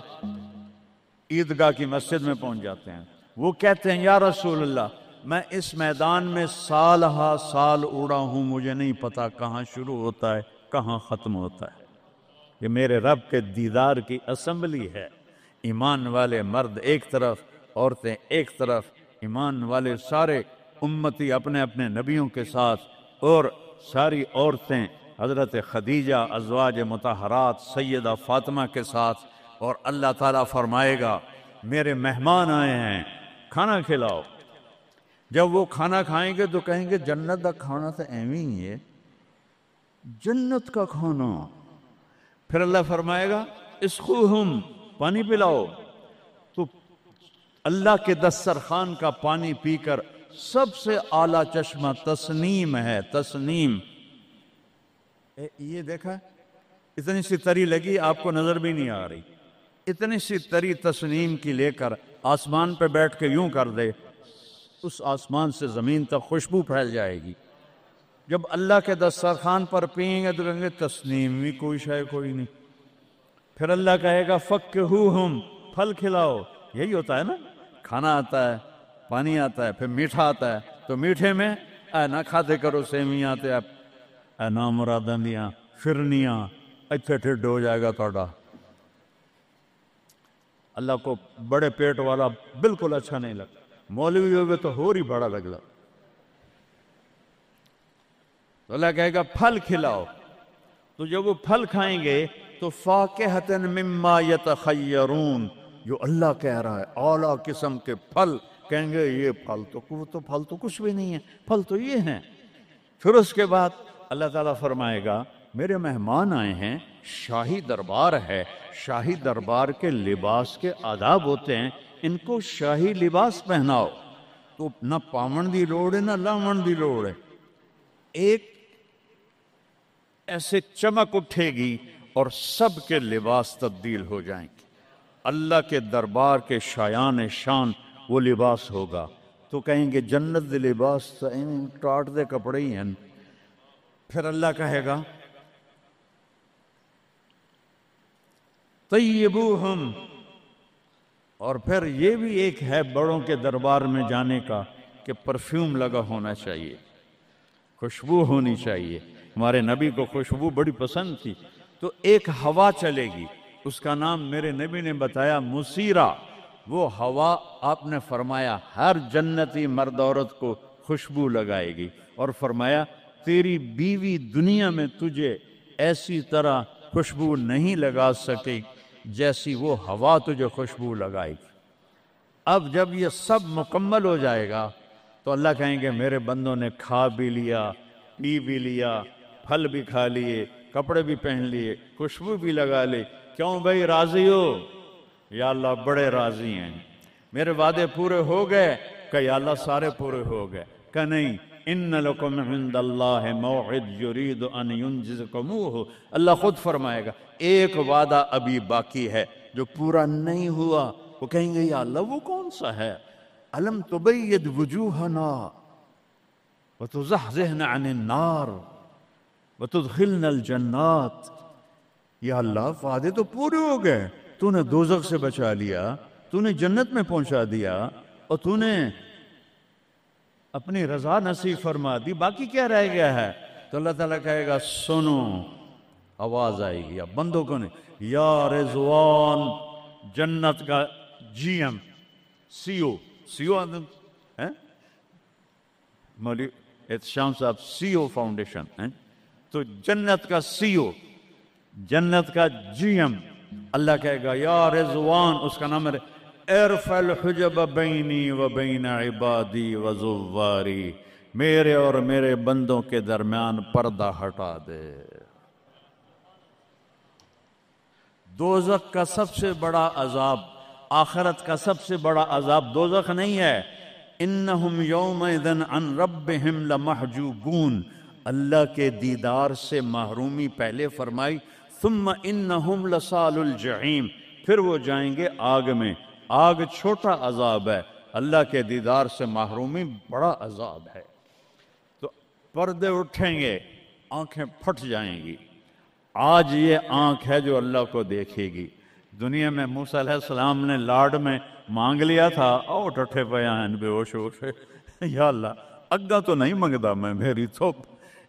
عیدگاہ کی مسجد میں پہنچ جاتے ہیں۔ وہ کہتے ہیں یا رسول اللہ میں اس میدان میں سال ہا سال اڑا ہوں، مجھے نہیں پتا کہاں شروع ہوتا ہے کہاں ختم ہوتا ہے۔ یہ میرے رب کے دیدار کی اسمبلی ہے، ایمان والے مرد ایک طرف، عورتیں ایک طرف، ایمان والے سارے امتی اپنے اپنے نبیوں کے ساتھ، اور ساری عورتیں حضرت خدیجہ ازواج مطہرات سیدہ فاطمہ کے ساتھ، اور اللہ تعالیٰ فرمائے گا میرے مہمان آئے ہیں کھانا کھلاؤ۔ جب وہ کھانا کھائیں گے تو کہیں گے جنت کا کھانا تو ایویں ہی ہے، جنت کا کھانا۔ پھر اللہ فرمائے گا اسقوہم، پانی پلاؤ، تو اللہ کے دسترخوان کا پانی پی کر سب سے اعلیٰ چشمہ تسنیم ہے، تسنیم۔ یہ دیکھا اتنی سی تری لگی آپ کو نظر بھی نہیں آ رہی، اتنی سی تری تسنیم کی لے کر آسمان پہ بیٹھ کے یوں کر دے، اس آسمان سے زمین تک خوشبو پھیل جائے گی۔ جب اللہ کے دسترخوان پر پئیں گے تو کہیں گے تسنیم بھی کوئی شے کوئی نہیں۔ پھر اللہ کہے گا فکہوہم، پھل کھلاؤ۔ یہی ہوتا ہے نا، کھانا آتا ہے، پانی آتا ہے، پھر میٹھا آتا ہے، تو میٹھے میں اے نہ کھاتے کرو سیویاں تے اے نامراداں دیاں فرنیاں، اتھے ٹھڈ ہو جائے گا توڑا۔ اللہ کو بڑے پیٹ والا بالکل اچھا نہیں لگتا، مولوی ہوئے تو ہی بڑا لگتا۔ تو اللہ کہے گا پھل کھلاؤ، تو جب وہ پھل کھائیں گے تو فاکہۃ مما یتخیرون، جو اللہ کہہ رہا ہے اعلیٰ قسم کے پھل، کہیں گے یہ پھل تو کچھ بھی نہیں ہے، پھل تو یہ ہیں۔ پھر اس کے بعد اللہ تعالیٰ فرمائے گا میرے مہمان آئے ہیں، شاہی دربار ہے، شاہی دربار کے لباس کے آداب ہوتے ہیں، ان کو شاہی لباس پہناؤ۔ تو نہ پاون دی لوڑ ہے نہ لاون دی لوڑ ہے، ایک ایسے چمک اٹھے گی اور سب کے لباس تبدیل ہو جائیں گے۔ اللہ کے دربار کے شایان شان وہ لباس ہوگا، تو کہیں گے جنت دے لباس ٹاٹ دے کپڑے ہی ہیں۔ پھر اللہ کہے گا طیبوہم، اور پھر یہ بھی ایک ہے بڑوں کے دربار میں جانے کا کہ پرفیوم لگا ہونا چاہیے، خوشبو ہونی چاہیے۔ ہمارے نبی کو خوشبو بڑی پسند تھی، تو ایک ہوا چلے گی، اس کا نام میرے نبی نے بتایا مسیرہ۔ وہ ہوا آپ نے فرمایا ہر جنتی مرد عورت کو خوشبو لگائے گی، اور فرمایا تیری بیوی دنیا میں تجھے ایسی طرح خوشبو نہیں لگا سکے جیسی وہ ہوا تجھے خوشبو لگائے گی۔ اب جب یہ سب مکمل ہو جائے گا تو اللہ کہیں گے میرے بندوں نے کھا بھی لیا، پی بھی لیا، پھل بھی کھا لیے، کپڑے بھی پہن لیے، خوشبو بھی لگا لے، کیوں بھائی راضی ہو؟ یا اللہ بڑے راضی ہیں، میرے وعدے پورے ہو گئے؟ کہ یا اللہ سارے پورے ہو گئے۔ کہ نہیں، ان لکم عند اللہ موعد یرید ان ینجزکموہ، اللہ خود فرمائے گا ایک وعدہ ابھی باقی ہے جو پورا نہیں ہوا۔ وہ کہیں گے یا اللہ وہ کون سا ہے؟ الم تبید وجوہنا وتزحزحنا عن النار وتدخلنا الجنات۔ یا اللہ وعدے تو پورے ہو گئے، تو نے دوزخ سے بچا لیا، تو نے جنت میں پہنچا دیا، اور تو نے اپنی رضا نصیب فرما دی، باقی کیا رہ گیا ہے؟ تو اللہ تعالیٰ کہے گا سنو، آواز آئے گی اب بندوں کو نہیں، یا رضوان، جنت کا جی ایم، سی او مولوی احتشام صاحب سی او فاؤنڈیشن، تو جنت کا سی او، جنت کا جی ایم، اللہ کہے گا یا رضوان، اس کا نام ہے ارفع الحجب بینی و بین عبادی و زواری، میرے اور میرے بندوں کے درمیان پردہ ہٹا دے۔ دوزخ کا سب سے بڑا عذاب، آخرت کا سب سے بڑا عذاب دوزخ نہیں ہے۔ انہم یومئذ عن ربہم لمحجوبون، اللہ کے دیدار سے محرومی پہلے فرمائی، ثم انہم لصال الجحیم، پھر وہ جائیں گے آگ میں۔ آگ چھوٹا عذاب ہے، اللہ کے دیدار سے محرومی بڑا عذاب ہے۔ تو پردے اٹھیں گے، آنکھیں پھٹ جائیں گی۔ آج یہ آنکھ ہے جو اللہ کو دیکھے گی۔ دنیا میں موسیٰ علیہ السلام نے لاڈ میں مانگ لیا تھا، او ٹٹھے پیان بے ہوش ہوش، یا اللہ اگا تو نہیں منگدا میں، میری تھوپ۔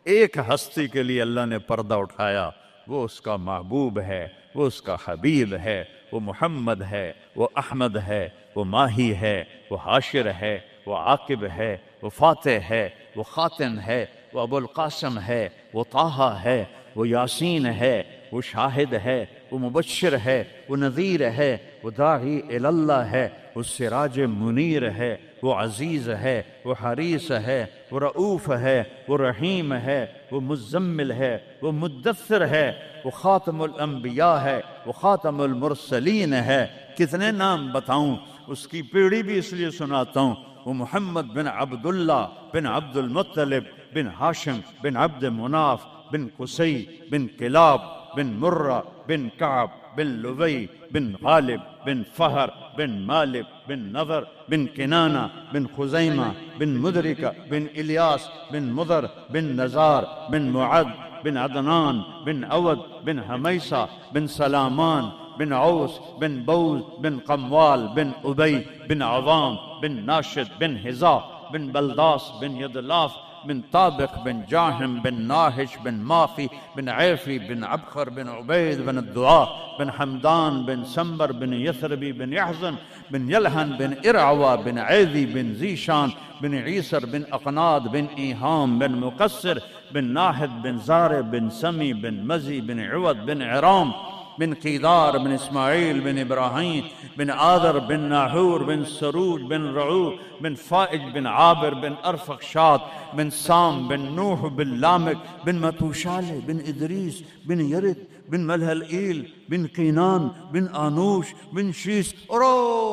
ایک ہستی کے لیے اللہ نے پردہ اٹھایا، وہ اس کا محبوب ہے، وہ اس کا حبیب ہے، وہ محمد ہے، وہ احمد ہے، وہ ماہی ہے، وہ حاشر ہے، وہ عاقب ہے، وہ فاتح ہے، وہ خاتم ہے، وہ ابو القاسم ہے، وہ طٰہٰ ہے، وہ یاسین ہے، وہ شاہد ہے، وہ مبشر ہے، وہ نذیر ہے، وہ داعی اللہ ہے، وہ سراج منیر ہے، وہ عزیز ہے، وہ حریص ہے، وہ رؤوف ہے، وہ رحیم ہے، وہ مزمل ہے، وہ مدثر ہے، وہ خاتم الانبیاء ہے، وہ خاتم المرسلین ہے۔ کتنے نام بتاؤں، اس کی پیڑھی بھی اس لیے سناتا ہوں۔ وہ محمد بن عبداللہ بن عبد المطلب بن ہاشم بن عبد مناف بن قصی بن کلاب بن مرہ بن کعب بن لبی بن غالب بن فہر بن مالک بن نضر بن کنانہ بن خزیمہ بن مدرکہ بن الیاس بن مضر بن نزار بن معد بن عدنان بن عود بن حمیسہ بن سلامان بن عوس بن بوز بن قموال بن ابی بن عوام بن ناشد بن حذا بن بلداس بن یدلاف بن طابق بن جاہم بن ناہش بن مافی بن عیفی بن عبخر بن عبید بن الدعاء بن حمدان بن سمبر بن یثربی بن یحزن بن یلحن بن ارعوا بن عیدی بن زیشان بن عیسر بن اقناد بن ایہام بن مقصر بن ناحد بن زار بن سمی بن مزی بن عود بن عرام بن قیدار بن اسماعیل بن ابراہیم بن آدر بن ناحور بن سروج بن رعو بن فائج بن عابر بن ارفخشاد بن سام بن نوح بن لامک بن متوشالہ بن ادریس بن یرد بن ملہلئیل بن قینان بن آنوش بن شیس اور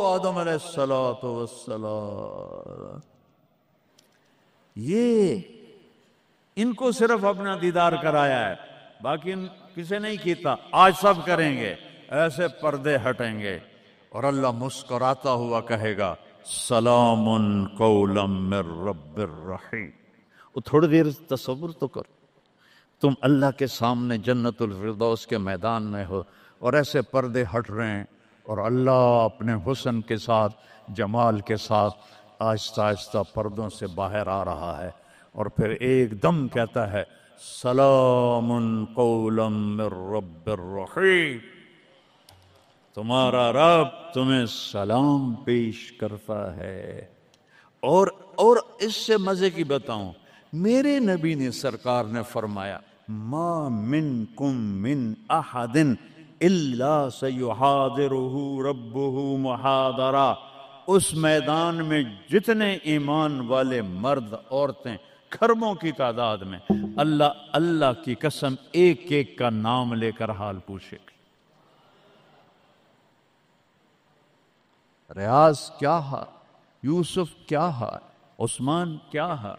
آدم علیہ السلام. یہ ان کو صرف اپنا دیدار کرایا ہے، باقی کسے نہیں کیتا. آج سب کریں گے، ایسے پردے ہٹیں گے اور اللہ مسکراتا ہوا کہے گا سلام قولا من رب الرحیم. وہ تھوڑی دیر تصور تو کرو، تم اللہ کے سامنے جنت الفردوس کے میدان میں ہو اور ایسے پردے ہٹ رہے ہیں اور اللہ اپنے حسن کے ساتھ، جمال کے ساتھ آہستہ آہستہ پردوں سے باہر آ رہا ہے اور پھر ایک دم کہتا ہے سلام قولا من رب الرحیم. تمہارا رب تمہیں سلام پیش کرتا ہے. اور اس سے مزے کی بتاؤں، میرے نبی نے سرکار نے فرمایا ما منکم من احد الا سیحاضرہ ربہ محاضرہ. اس میدان میں جتنے ایمان والے مرد عورتیں کھربوں کی تعداد میں، اللہ کی قسم ایک ایک کا نام لے کر حال پوچھے گی. ریاض کیا ہے، یوسف کیا ہے، عثمان کیا ہے،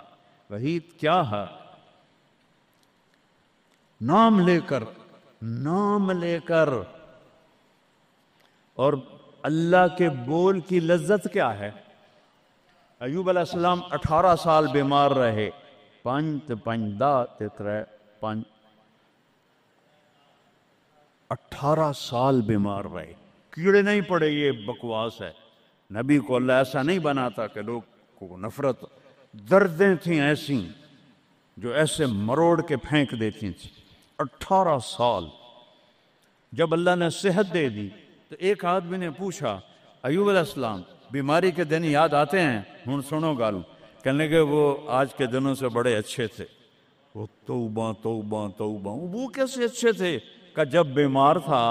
وحید کیا ہے، نام لے کر. اور اللہ کے بول کی لذت کیا ہے. ایوب علیہ السلام 18 سال بیمار رہے، 18 سال بیمار رہے، کیڑے نہیں پڑے. یہ بکواس ہے، نبی کو اللہ ایسا نہیں بناتا کہ لوگ کو نفرت. دردیں تھیں ایسی جو ایسے مروڑ کے پھینک دیتی تھیں. 18 سال. جب اللہ نے صحت دے دی تو ایک آدمی نے پوچھا ایوب علیہ السلام بیماری کے دن یاد آتے ہیں؟ ہن سنو گل. کہنے کہ وہ آج کے دنوں سے بڑے اچھے تھے. وہ توبہ توبہ توبہ. وہ کیسے اچھے تھے کہ جب بیمار تھا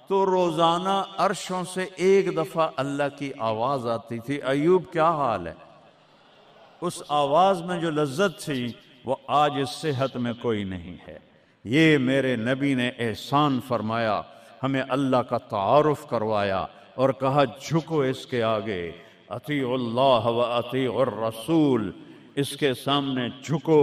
تو روزانہ عرشوں سے ایک دفعہ اللہ کی آواز آتی تھی ایوب کیا حال ہے. اس آواز میں جو لذت تھی وہ آج اس صحت میں کوئی نہیں ہے. یہ میرے نبی نے احسان فرمایا، ہمیں اللہ کا تعارف کروایا اور کہا جھکو اس کے آگے، اطیعوا اللہ و اطیعوا الرسول، اس کے سامنے جھکو.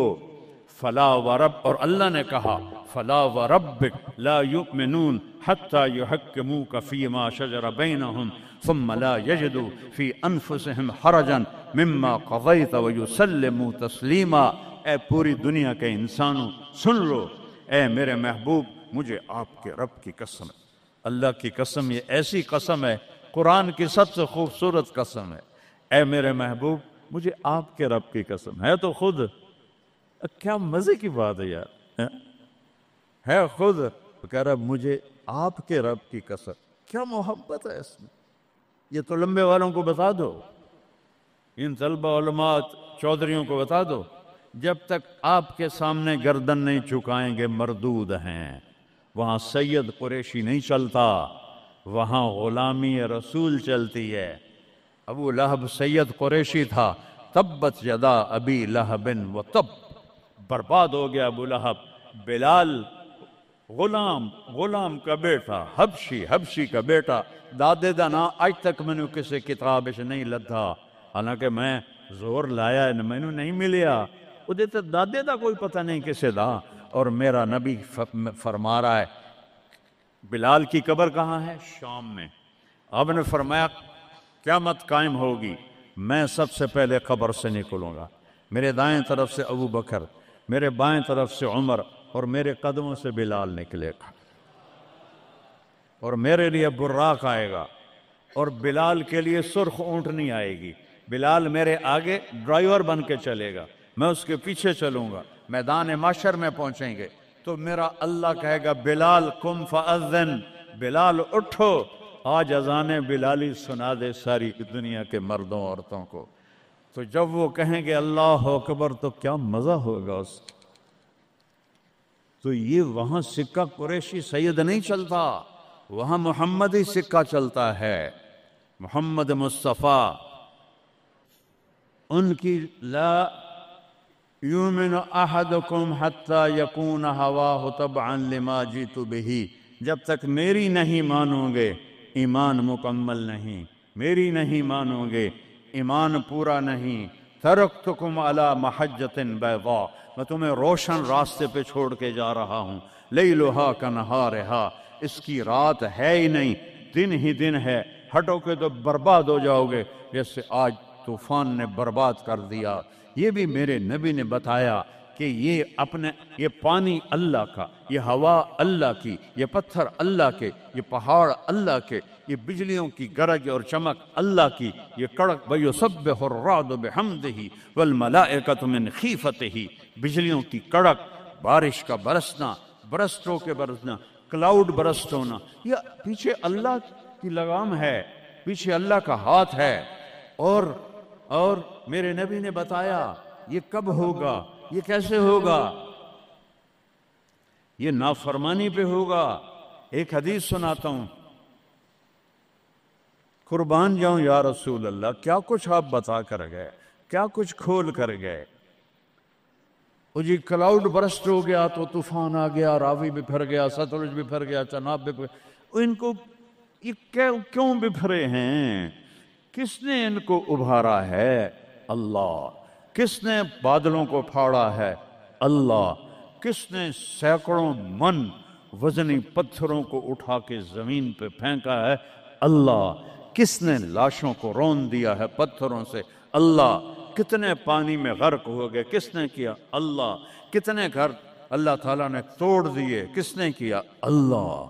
فلا ورب، اور اللہ نے کہا فلا وربک لا یؤمنون حتی یحکموک فیما شجر بینہم ثم لا یجدوا فی انفسہم حرجا مما قضیت ویسلموا تسلیما. اے پوری دنیا کے انسانوں سن لو، اے میرے محبوب مجھے آپ کے رب کی قسم ہے. اللہ کی قسم، یہ ایسی قسم ہے، قرآن کی سب سے خوبصورت قسم ہے. اے میرے محبوب مجھے آپ کے رب کی قسم ہے. تو خود کیا مزے کی بات ہے یار، ہے خود کہہ رہا مجھے آپ کے رب کی قسم. کیا محبت ہے اس میں. یہ تو لمبے والوں کو بتا دو، ان طلبہ علماء چودھریوں کو بتا دو، جب تک آپ کے سامنے گردن نہیں جھکائیں گے مردود ہیں. وہاں سید قریشی نہیں چلتا، وہاں غلامی رسول چلتی ہے. ابو لہب سید قریشی تھا، تبت یدا ابی لہب و تب، برباد ہو گیا ابو لہب. بلال غلام کا بیٹا، حبشی کا بیٹا، دادے دا نا آج تک میں نے کسی کتاب سے نہیں لدھا، حالانکہ میں زور لایا میں نے نہیں ملیا. وہ دیتے دادے دا کوئی پتہ نہیں کسے دا. اور میرا نبی فرما رہا ہے بلال کی قبر کہاں ہے؟ شام میں. آپ نے فرمایا قیامت قائم ہوگی، میں سب سے پہلے قبر سے نکلوں گا. میرے دائیں طرف سے ابو بکر، میرے بائیں طرف سے عمر، اور میرے قدموں سے بلال نکلے گا. اور میرے لیے براق آئے گا، اور بلال کے لیے سرخ اونٹنی آئے گی. بلال میرے آگے ڈرائیور بن کے چلے گا، میں اس کے پیچھے چلوں گا. میدان محشر میں پہنچیں گے تو میرا اللہ کہے گا بلال قم فاذن، بلال اٹھو، آج اذان بلالی سنا دے ساری دنیا کے مردوں عورتوں کو. تو جب وہ کہیں گے اللہ اکبر تو کیا مزہ ہوگا اس کا. تو یہ وہاں سکہ قریشی سید نہیں چلتا، وہاں محمدی سکہ چلتا ہے، محمد مصطفیٰ، ان کی لا یؤمن احدکم حتی یکون ہواہ تبعا لما جئت بہ، جب تک میری نہیں مانو گے ایمان مکمل نہیں، میری نہیں مانو گے ایمان پورا نہیں۔ ترکتکم علی محجۃ بیضاء، میں تمہیں روشن راستے پہ چھوڑ کے جا رہا ہوں، لیلھا کنہارھا، اس کی رات ہے ہی نہیں، دن ہی دن ہے، ہٹو کے تو برباد ہو جاؤ گے جیسے آج طوفان نے برباد کر دیا۔ یہ بھی میرے نبی نے بتایا کہ یہ پانی اللہ کا، یہ ہوا اللہ کی، یہ پتھر اللہ کے، یہ پہاڑ اللہ کے، یہ بجلیوں کی گرج اور چمک اللہ کی، یہ کڑک وَيُسَبِّحُ الرَّعْدُ بِحَمْدِهِ وَالْمَلَائِكَةُ مِنْ خِيفَتِهِ، بجلیوں کی کڑک، بارش کا برسنا، برسٹوں کے برسنا، کلاؤڈ برسٹ ہونا، یہ پیچھے اللہ کی لگام ہے، پیچھے اللہ کا ہاتھ ہے۔ اور میرے نبی نے بتایا یہ کب ہوگا، یہ کیسے ہوگا، یہ نافرمانی پہ ہوگا۔ ایک حدیث سناتا ہوں، قربان جاؤں یا رسول اللہ، کیا کچھ آپ بتا کر گئے، کیا کچھ کھول کر گئے۔ وہ جی کلاؤڈ برسٹ ہو گیا تو طوفان آ گیا، راوی بکھر گیا، ستلج بکھر گیا، چناب بکھر، ان کو یہ کیوں بکھرے ہیں؟ کس نے ان کو ابھارا ہے؟ اللہ۔ کس نے بادلوں کو پھاڑا ہے؟ اللہ۔ کس نے سینکڑوں من وزنی پتھروں کو اٹھا کے زمین پہ پھینکا ہے؟ اللہ۔ کس نے لاشوں کو رون دیا ہے پتھروں سے؟ اللہ۔ کتنے پانی میں غرق ہو گئے، کس نے کیا؟ اللہ۔ کتنے گھر اللہ تعالیٰ نے توڑ دیے، کس نے کیا؟ اللہ۔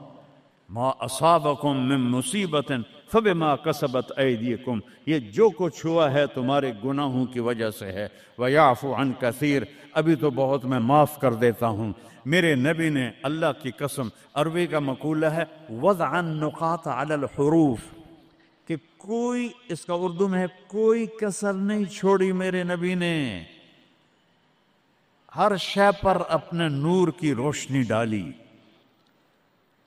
ما اصابکم من مصیبت فبما کسبت ایدیکم، یہ جو کچھ ہوا ہے تمہارے گناہوں کی وجہ سے ہے۔ ویعفو عن کثیر، ابھی تو بہت میں معاف کر دیتا ہوں۔ میرے نبی نے اللہ کی قسم، عربی کا مقولہ ہے وضع النقاط علی الحروف، کہ کوئی، اس کا اردو میں ہے کوئی کسر نہیں چھوڑی میرے نبی نے، ہر شے پر اپنے نور کی روشنی ڈالی۔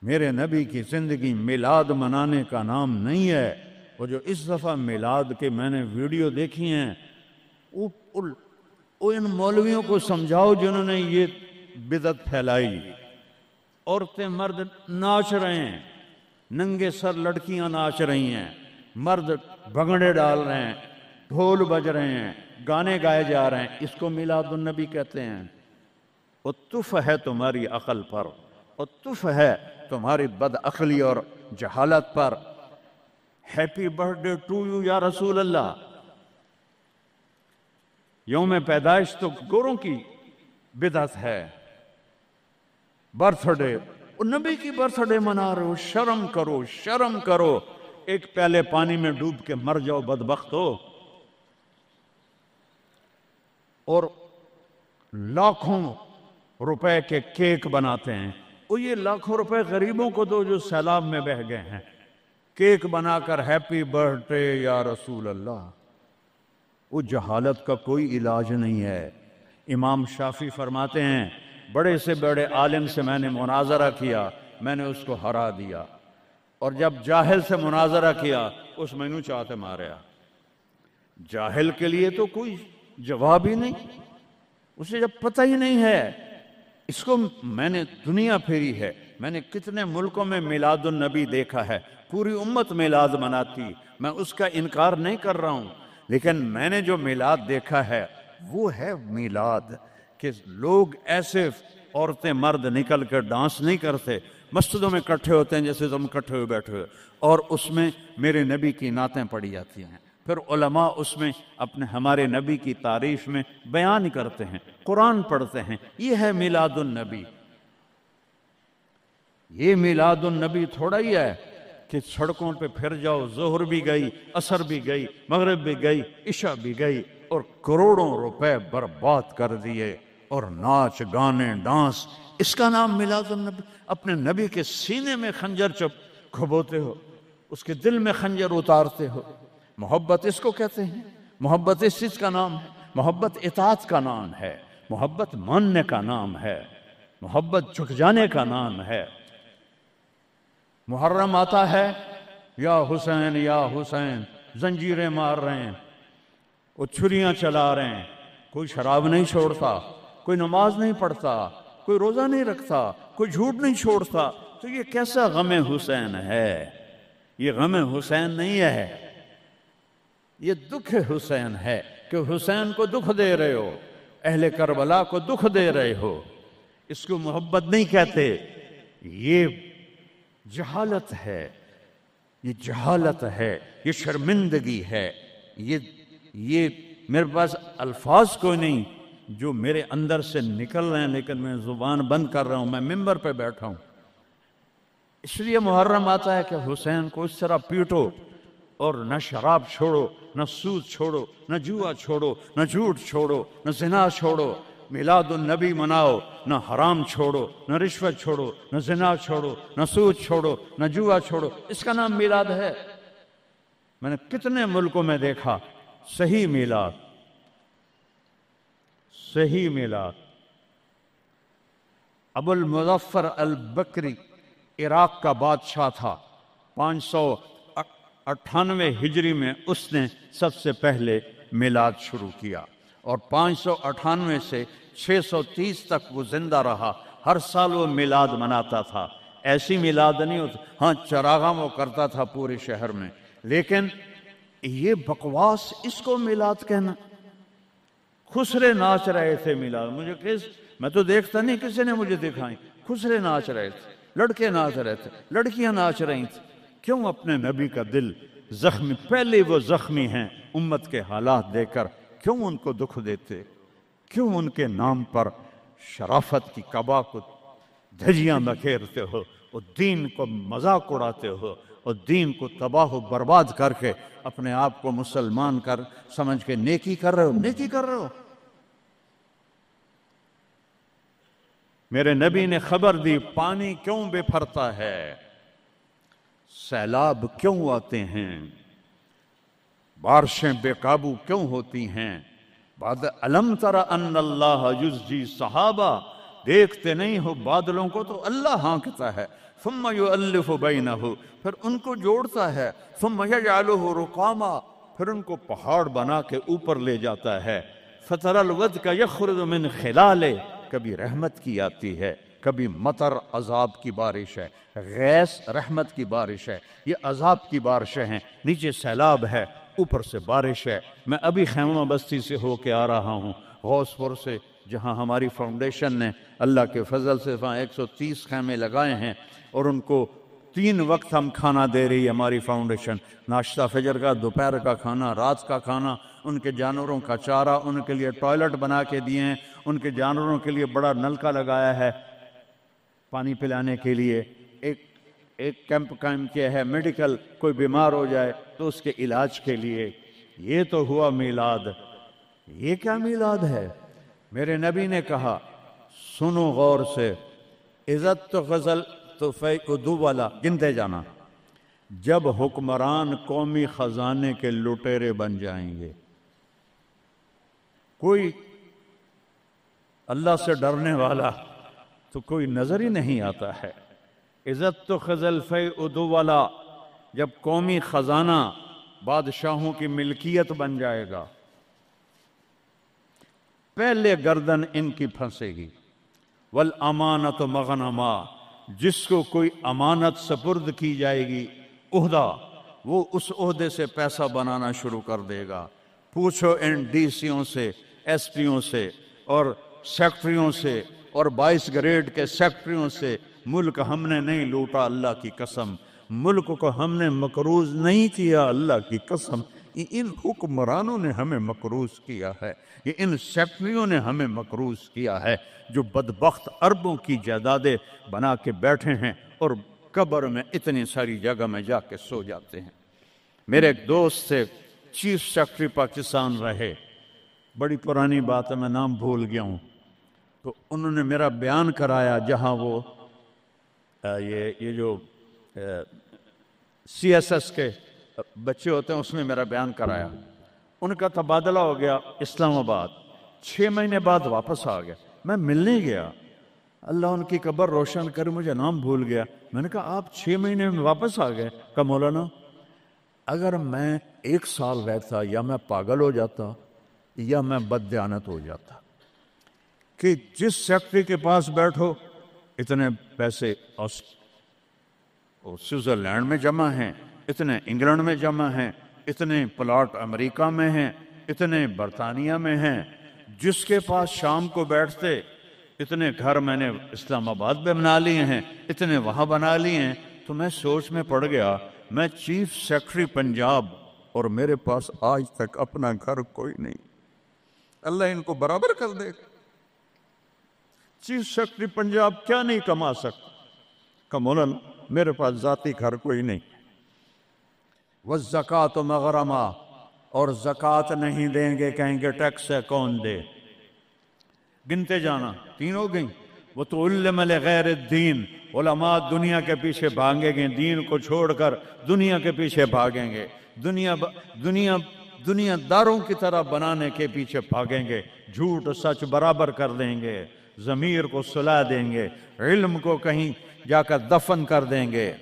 میرے نبی کی زندگی میلاد منانے کا نام نہیں ہے۔ وہ جو اس دفعہ میلاد کے میں نے ویڈیو دیکھی ہیں، وہ ان مولویوں کو سمجھاؤ جنہوں نے یہ بدعت پھیلائی۔ عورتیں مرد ناچ رہے ہیں، ننگے سر لڑکیاں ناچ رہی ہیں، مرد بھنگڑے ڈال رہے ہیں، ڈھول بج رہے ہیں، گانے گائے جا رہے ہیں، اس کو میلاد النبی کہتے ہیں۔ وہ تف ہے تمہاری عقل پر، اور تف ہے تمہاری بد عقلی اور جہالت پر۔ ہیپی برتھ ڈے ٹو یو یا رسول اللہ، یوم پیدائش تو گوروں کی بدعت ہے۔ برتھ ڈے، نبی کی برتھ ڈے منا رہے ہو، شرم کرو، شرم کرو۔ ایک پیالے پانی میں ڈوب کے مر جاؤ بدبخت ہو۔ اور لاکھوں روپے کے کیک بناتے ہیں، وہ یہ لاکھوں روپے غریبوں کو دو جو سیلاب میں بہہ گئے ہیں، کیک بنا کر ہیپی برتھ ڈے یا رسول اللہ۔ وہ جہالت کا کوئی علاج نہیں ہے۔ امام شافعی فرماتے ہیں بڑے سے بڑے عالم سے میں نے مناظرہ کیا، میں نے اس کو ہرا دیا، اور جب جاہل سے مناظرہ کیا اس مینو چاہتے ماریا۔ جاہل کے لیے تو کوئی جواب ہی نہیں، اسے جب پتہ ہی نہیں ہے۔ اس کو میں نے دنیا پھیری ہے، میں نے کتنے ملکوں میں میلاد النبی دیکھا ہے، پوری امت میلاد مناتی، میں اس کا انکار نہیں کر رہا ہوں، لیکن میں نے جو میلاد دیکھا ہے وہ ہے میلاد کہ لوگ ایسے، عورتیں مرد نکل کر ڈانس نہیں کرتے، مسجدوں میں اکٹھے ہوتے ہیں جیسے تم اکٹھے ہوئے بیٹھے ہوئے، اور اس میں میرے نبی کی نعتیں پڑھی جاتی ہیں، پھر علماء اس میں اپنے ہمارے نبی کی تعریف میں بیان کرتے ہیں، قرآن پڑھتے ہیں۔ یہ ہے میلاد النبی۔ یہ میلاد النبی تھوڑا ہی ہے کہ سڑکوں پہ پھر جاؤ، ظہر بھی گئی، عصر بھی گئی، مغرب بھی گئی، عشاء بھی گئی، اور کروڑوں روپے برباد کر دیے، اور ناچ گانے ڈانس، اس کا نام میلاد النبی؟ اپنے نبی کے سینے میں خنجر کھبوتے ہو، اس کے دل میں خنجر اتارتے ہو۔ محبت اس کو کہتے ہیں، محبت اس چیز کا نام ہے، محبت اطاعت کا نام ہے، محبت ماننے کا نام ہے، محبت جھک جانے کا نام ہے۔ محرم آتا ہے، یا حسین زنجیریں مار رہے ہیں، وہ چھریاں چلا رہے ہیں، کوئی شراب نہیں چھوڑتا، کوئی نماز نہیں پڑھتا، کوئی روزہ نہیں رکھتا، کوئی جھوٹ نہیں چھوڑتا، تو یہ کیسا غم حسین ہے؟ یہ غم حسین نہیں ہے، یہ دکھ حسین ہے کہ حسین کو دکھ دے رہے ہو، اہل کربلا کو دکھ دے رہے ہو۔ اس کو محبت نہیں کہتے، یہ جہالت ہے، یہ جہالت ہے، یہ شرمندگی ہے، یہ میرے پاس الفاظ کوئی نہیں جو میرے اندر سے نکل رہے ہیں، لیکن میں زبان بند کر رہا ہوں، میں ممبر پہ بیٹھا ہوں۔ اس لیے محرم آتا ہے کہ حسین کو اس طرح پیٹو، اور نہ شراب چھوڑو، نہ سود چھوڑو، نہ جوا چھوڑو، نہ جھوٹ چھوڑو، نہ زنا چھوڑو، میلاد النبی مناؤ، نہ حرام چھوڑو، نہ رشوت چھوڑو، نہ زنا چھوڑو، نہ سود چھوڑو، نہ جوا چھوڑو۔ اس کا نام میلاد ہے۔ میں نے کتنے ملکوں میں دیکھا صحیح میلاد، صحیح میلاد۔ ابو المظفر البکری عراق کا بادشاہ تھا، 598 ہجری میں اس نے سب سے پہلے میلاد شروع کیا، اور 598 سے 630 تک وہ زندہ رہا۔ ہر سال وہ میلاد مناتا تھا۔ ایسی میلاد نہیں ہوتا، ہاں چراغاں وہ کرتا تھا پورے شہر میں، لیکن یہ بکواس، اس کو میلاد کہنا۔ خسرے ناچ رہے تھے میلاد، میں تو دیکھتا نہیں، کسی نے مجھے دکھائیں۔ خسرے ناچ رہے تھے، لڑکے ناچ رہے تھے، لڑکیاں ناچ رہی تھیں۔ کیوں اپنے نبی کا دل زخمی، پہلے وہ زخمی ہیں امت کے حالات دے کر، کیوں ان کو دکھ دیتے؟ کیوں ان کے نام پر شرافت کی قبا کو دھجیاں بکھیرتے ہو، اور دین کو مذاق اڑاتے ہو، اور دین کو تباہ و برباد کر کے اپنے آپ کو مسلمان کر سمجھ کے نیکی کر رہے ہو؟ نیکی کر رہے ہو۔ میرے نبی نے خبر دی، پانی کیوں بے پھرتا ہے، سیلاب کیوں آتے ہیں، بارشیں بے قابو کیوں ہوتی ہیں۔ بعد الم تر ان اللہ یزجی صحابہ، دیکھتے نہیں ہو بادلوں کو تو اللہ ہانکتا ہے، ثم یؤلف بینہ، پھر ان کو جوڑتا ہے، ثم یجعلہ رقاما، پھر ان کو پہاڑ بنا کے اوپر لے جاتا ہے۔ فتر الودق یخرج من خلالہ، کبھی رحمت کی آتی ہے، کبھی مطر عذاب کی بارش ہے، غیث رحمت کی بارش ہے، یہ عذاب کی بارشیں ہیں، نیچے سیلاب ہے، اوپر سے بارش ہے۔ میں ابھی خیمہ بستی سے ہو کے آ رہا ہوں، غوث پور سے، جہاں ہماری فاؤنڈیشن نے اللہ کے فضل سے وہاں 130 خیمے لگائے ہیں، اور ان کو 3 وقت ہم کھانا دے رہی ہے ہماری فاؤنڈیشن، ناشتہ فجر کا، دوپہر کا کھانا، رات کا کھانا، ان کے جانوروں کا چارہ، ان کے لیے ٹوائلٹ بنا کے دیے ہیں، ان کے جانوروں کے لیے بڑا نلکا لگایا ہے پانی پلانے کے لیے، ایک کیمپ قائم کیا ہے، میڈیکل، کوئی بیمار ہو جائے تو اس کے علاج کے لیے۔ یہ تو ہوا میلاد۔ یہ کیا میلاد ہے؟ میرے نبی نے کہا، سنو غور سے، عزت تو غزل تو فیعدو والا، گنتے جانا، جب حکمران قومی خزانے کے لٹیرے بن جائیں گے، کوئی اللہ سے ڈرنے والا تو کوئی نظر ہی نہیں آتا ہے۔ عزت تو خزل فیعدو والا، جب قومی خزانہ بادشاہوں کی ملکیت بن جائے گا، پہلے گردن ان کی پھنسے گی۔ والامانۃ مغنما، جس کو کوئی امانت سپرد کی جائے گی، عہدہ، وہ اس عہدے سے پیسہ بنانا شروع کر دے گا۔ پوچھو ان ڈی سیوں سے، ایس پیوں سے، اور سیکٹریوں سے، اور 22 گریڈ کے سیکٹریوں سے، ملک ہم نے نہیں لوٹا، اللہ کی قسم، ملک کو ہم نے مقروض نہیں کیا، اللہ کی قسم، ان حکمرانوں نے ہمیں مقروض کیا ہے، یہ ان سیکٹریوں نے ہمیں مقروض کیا ہے، جو بدبخت اربوں کی جائیدادیں بنا کے بیٹھے ہیں اور قبر میں اتنی ساری جگہ میں جا کے سو جاتے ہیں۔ میرے ایک دوست سے چیف سیکرٹری پاکستان رہے، بڑی پرانی بات ہے، میں نام بھول گیا ہوں، تو انہوں نے میرا بیان کرایا، جہاں وہ یہ جو سی ایس ایس کے بچے ہوتے ہیں اس میں میرا بیان کرایا۔ ان کا تبادلہ ہو گیا اسلام آباد، 6 مہینے بعد واپس آ گیا۔ میں ملنے گیا، اللہ ان کی قبر روشن کر، مجھے نام بھول گیا۔ میں نے کہا آپ 6 مہینے میں واپس آ گئے؟ کہا مولانا اگر میں 1 سال رہتا یا میں پاگل ہو جاتا یا میں بددیانت ہو جاتا، کہ جس سیکٹری کے پاس بیٹھو اتنے پیسے سوئٹزرلینڈ میں جمع ہیں، اتنے انگلینڈ میں جمع ہیں، اتنے پلاٹ امریکہ میں ہیں، اتنے برطانیہ میں ہیں، جس کے پاس شام کو بیٹھتے اتنے گھر میں نے اسلام آباد میں بنا لیے ہیں، اتنے وہاں بنا لیے ہیں۔ تو میں سوچ میں پڑ گیا، میں چیف سیکرٹری پنجاب اور میرے پاس آج تک اپنا گھر کوئی نہیں، اللہ ان کو برابر کر دے۔ چیف سیکرٹری پنجاب کیا نہیں کما سکتا؟ کہ مولانا میرے پاس ذاتی گھر کوئی نہیں۔ والزکوٰۃ مغرمہ، اور زکوٰۃ نہیں دیں گے، کہیں گے ٹیکس ہے کون دے؟ گنتے جانا، 3 ہو گئیں۔ وَتُعَلِّمَ لِغَيْرِ الدِّينِ، علماء دنیا کے پیچھے بھاگیں گے، دین کو چھوڑ کر دنیا کے پیچھے بھاگیں گے، دنیا داروں کی طرح بنانے کے پیچھے بھاگیں گے، جھوٹ سچ برابر کر دیں گے، ضمیر کو سلا دیں گے، علم کو کہیں جا کر دفن کر دیں گے۔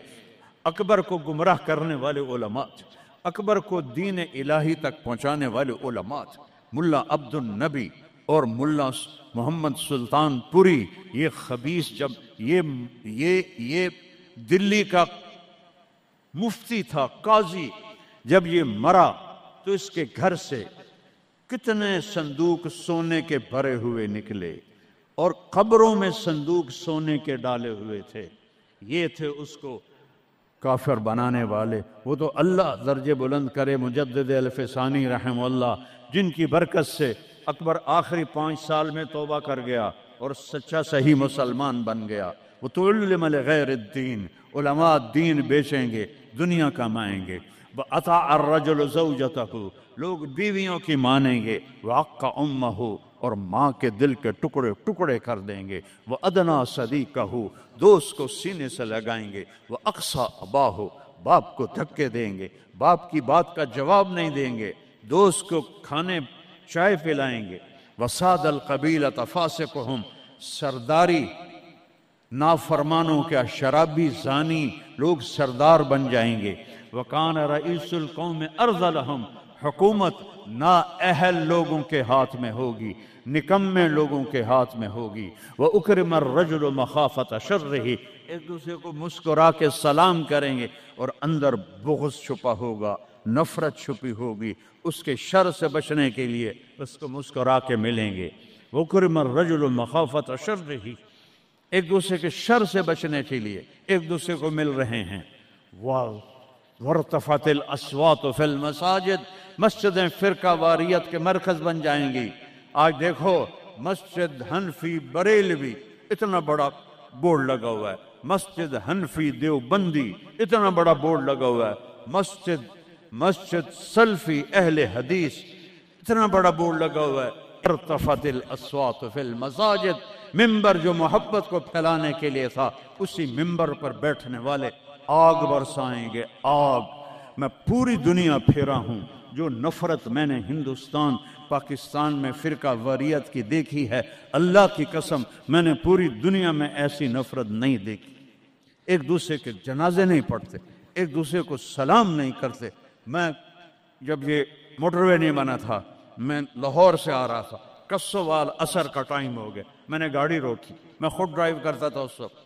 اکبر کو گمراہ کرنے والے علماء، اکبر کو دین الہی تک پہنچانے والے علماء، ملا عبد النبی اور ملا محمد سلطان پوری، یہ خبیث، جب یہ دلی کا مفتی تھا، قاضی، جب یہ مرا تو اس کے گھر سے کتنے صندوق سونے کے بھرے ہوئے نکلے، اور قبروں میں صندوق سونے کے ڈالے ہوئے تھے۔ یہ تھے اس کو کافر بنانے والے۔ وہ تو اللہ درجے بلند کرے مجدد الفسانی رحمہ اللہ، جن کی برکت سے اکبر آخری 5 سال میں توبہ کر گیا اور سچا صحیح مسلمان بن گیا۔ وَتُعَلِّمَ لِغَيْرِ الدِّينِ، علماء دین بیچیں گے، دنیا کمائیں گے۔ وَأَطَاعَ الرَّجُلُ زَوْجَتَهُ، لوگ بیویوں کی مانیں گے۔ وَعَقَّ أُمَّهُ، اور ماں کے دل کے ٹکڑے ٹکڑے کر دیں گے۔ وَأَدْنَىٰ صَدِيقَهُ، دوست کو سینے سے لگائیں گے۔ وَأَقْصَىٰ أَبَاهُ، باپ کو دھکے دیں گے، باپ کی بات کا جواب نہیں دیں گے، دوست کو کھانے چائے پلائیں گے۔ وَسَادَ الْقَبِيلَةَ فَاسِقُهُمْ، سرداری نافرمانوں کا شرابی زانی لوگ سردار بن جائیں گے۔ وَكَانَ رَئِيسُ الْقَوْمِ أَرْذَلَهُمْ، حکومت نااہل لوگوں کے ہاتھ میں ہوگی، نکمے لوگوں کے ہاتھ میں ہوگی۔ وَأُكْرِمَ الرَّجُلُ مَخَافَةَ شَرِّهِ، ایک دوسرے کو مسکرا کے سلام کریں گے، اور اندر بغض چھپا ہوگا، نفرت چھپی ہوگی، اس کے شر سے بچنے کے لیے اس کو مسکرا کے ملیں گے۔ وَأُكْرِمَ الرَّجُلُ مَخَافَةَ شَرِّهِ، ایک دوسرے کے شر سے بچنے کے لیے ایک دوسرے کو مل رہے ہیں۔ وَارْتَفَعَتِ الْأَصْوَاتُ فِي الْمَسَاجِدِ، مسجدیں فرقہ واریت کے مرکز بن جائیں گی۔ آج دیکھو مسجد حنفی بریلوی اتنا بڑا بورڈ لگا ہوا ہے، مسجد حنفی دیوبندی اتنا بڑا بورڈ لگا ہوا ہے، مسجد سلفی اہل حدیث اتنا بڑا بورڈ لگا ہوا ہے۔ ارتفعت الاصوات فی المساجد، ممبر جو محبت کو پھیلانے کے لیے تھا، اسی ممبر پر بیٹھنے والے آگ برسائیں گے، آگ۔ میں پوری دنیا پھیرا ہوں، جو نفرت میں نے ہندوستان پاکستان میں فرقہ واریت کی دیکھی ہے، اللہ کی قسم میں نے پوری دنیا میں ایسی نفرت نہیں دیکھی۔ ایک دوسرے کے جنازے نہیں پڑھتے، ایک دوسرے کو سلام نہیں کرتے۔ میں جب یہ موٹر وے نہیں بنا تھا، میں لاہور سے آ رہا تھا، کسوال عصر کا ٹائم ہو گیا، میں نے گاڑی روکی، میں خود ڈرائیو کرتا تھا اس وقت،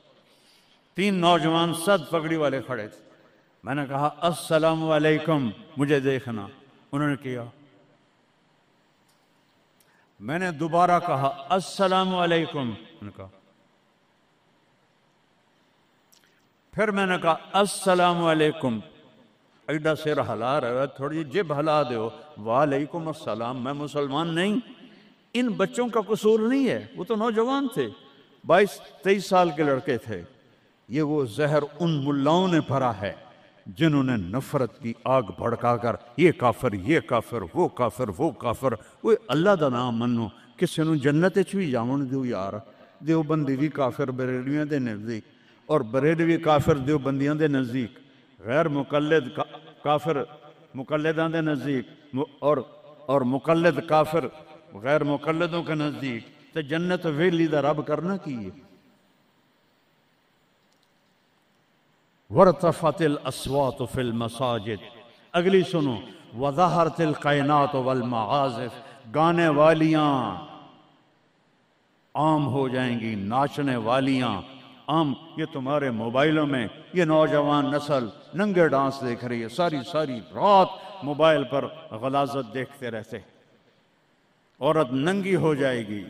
3 نوجوان سد پگڑی والے کھڑے تھے، میں نے کہا السلام علیکم، مجھے دیکھنا، انہوں نے کیا، میں نے دوبارہ کہا السلام علیکم، انہوں نے کہا، پھر میں نے کہا السلام علیکم، ایڈا سر ہلا رہا ہے، تھوڑی جب ہلا دیو، وعلیکم السلام، میں مسلمان نہیں۔ ان بچوں کا قصور نہیں ہے، وہ تو نوجوان تھے، 22-23 سال کے لڑکے تھے۔ یہ وہ زہر ان ملاؤں نے بھرا ہے جنہوں نے نفرت کی آگ بھڑکا کر یہ کافر، یہ کافر، وہ کافر، وہ کافر۔ وہ اللہ دا نام منو، کسی نو جنت چ بھی جاون دیو یار۔ دیوبندی بھی کافر بریلویاں دے نزدیک، اور بریلوی کافر دیوبندیاں دے نزدیک، غیر مقلد کافر مقلداں دے نزدیک، اور مقلد کافر غیر مقلدوں کے نزدیک۔ تو جنت ویلی دا رب کرنا کی ہے؟ ورتفت الاصوات فی المساجد. اگلی سنو، وظہرت القینات والمعازف، گانے والیاں عام ہو جائیں گی، ناچنے والیاں عام. یہ تمہارے موبائلوں میں یہ نوجوان نسل ننگے ڈانس دیکھ رہی ہے، ساری ساری رات موبائل پر غلاظت دیکھتے رہتے. عورت ننگی ہو جائے گی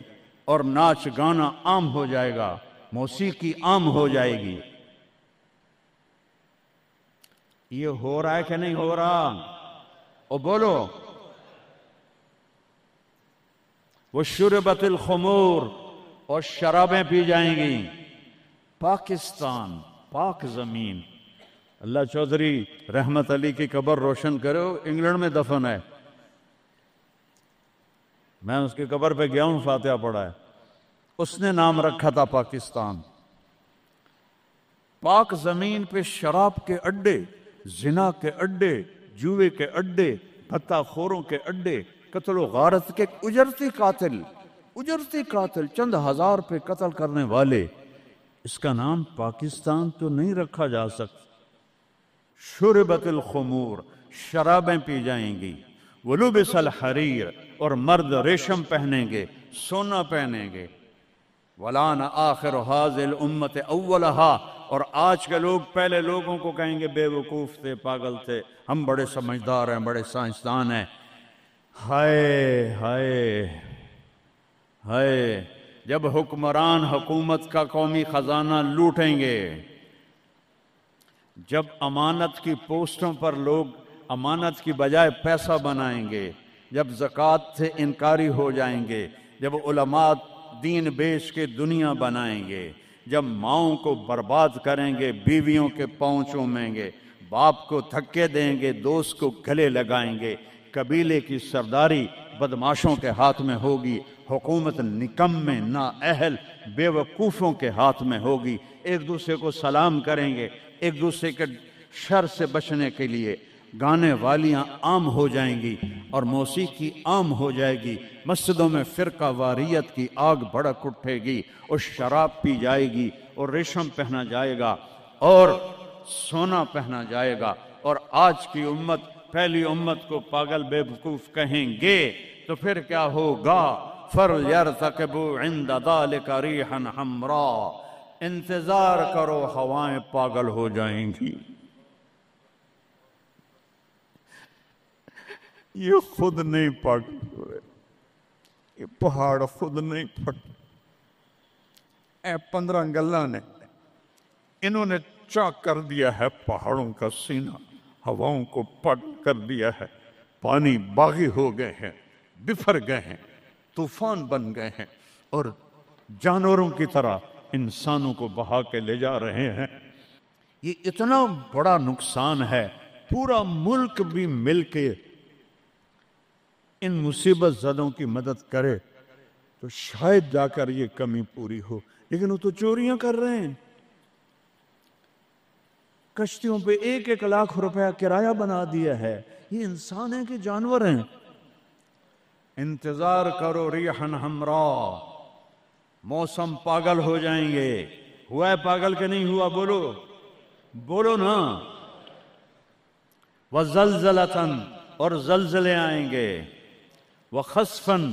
اور ناچ گانا عام ہو جائے گا، موسیقی عام ہو جائے گی. یہ ہو رہا ہے کہ نہیں ہو رہا؟ او بولو. وشربت الخمور، اور شرابیں پی جائیں گی. پاکستان پاک زمین. اللہ چودھری رحمت علی کی قبر روشن کرو، انگلینڈ میں دفن ہے. میں اس کی قبر پہ گیا ہوں، فاتحہ پڑھا ہے. اس نے نام رکھا تھا پاکستان. پاک زمین پہ شراب کے اڈے، زنا کے اڈے، جوئے کے اڈے، بھتہ خوروں کے اڈے، قتل و غارت کے اجرتی قاتل چند ہزار پہ قتل کرنے والے. اس کا نام پاکستان تو نہیں رکھا جا سکتا. شربت الخمور، شرابیں پی جائیں گی. ولبس الحریر، اور مرد ریشم پہنیں گے، سونا پہنیں گے. ولان آخر هذه الامت اولہا، اور آج کے لوگ پہلے لوگوں کو کہیں گے بے وقوف تھے، پاگل تھے، ہم بڑے سمجھدار ہیں، بڑے سائنسدان ہیں. ہائے ہائے ہائے، جب حکمران حکومت کا قومی خزانہ لوٹیں گے، جب امانت کی پوسٹوں پر لوگ امانت کی بجائے پیسہ بنائیں گے، جب زکوٰۃ سے انکاری ہو جائیں گے، جب علماء دین بیچ کے دنیا بنائیں گے، جب ماؤں کو برباد کریں گے، بیویوں کے پاؤں چومیں گے، باپ کو دھکے دیں گے، دوست کو گلے لگائیں گے، قبیلے کی سرداری بدماشوں کے ہاتھ میں ہوگی، حکومت نکمے نااہل بے وقوفوں کے ہاتھ میں ہوگی. ایک دوسرے کو سلام کریں گے، ایک دوسرے کے شر سے بچنے کے لیے گانے والیاں عام ہو جائیں گی اور موسیقی عام ہو جائے گی. مسجدوں میں فرقہ واریت کی آگ بھڑک اٹھے گی اور شراب پی جائے گی اور ریشم پہنا جائے گا اور سونا پہنا جائے گا. اور آج کی امت پہلی امت کو پاگل بے وقوف کہیں گے تو پھر کیا ہوگا؟ فَلْيَرْتَقِبُوا عِنْدَ ذَلِكَ رِيحًا حَمْرَاءَ، انتظار کرو ہوائیں پاگل ہو جائیں گی. یہ خود نہیں پاگل ہو رہے، یہ پہاڑ خود نہیں پھٹ. اے 15 گلہ نے انہوں نے چاک کر دیا ہے پہاڑوں کا سینہ، ہواؤں کو پٹ کر دیا ہے. پانی باغی ہو گئے ہیں، بفر گئے ہیں، طوفان بن گئے ہیں اور جانوروں کی طرح انسانوں کو بہا کے لے جا رہے ہیں. یہ اتنا بڑا نقصان ہے. پورا ملک بھی مل کے ان مصیبت زدوں کی مدد کرے تو شاید جا کر یہ کمی پوری ہو. لیکن وہ تو چوریاں کر رہے ہیں. کشتیوں پہ 1-1 لاکھ روپیہ کرایہ بنا دیا ہے. یہ انسان ہیں کہ جانور ہیں؟ انتظار کرو ریحن حمراء، موسم پاگل ہو جائیں گے. ہوا ہے پاگل کہ نہیں ہوا؟ بولو بولو نا. وزلزلتن، اور زلزلے آئیں گے. وخسفن،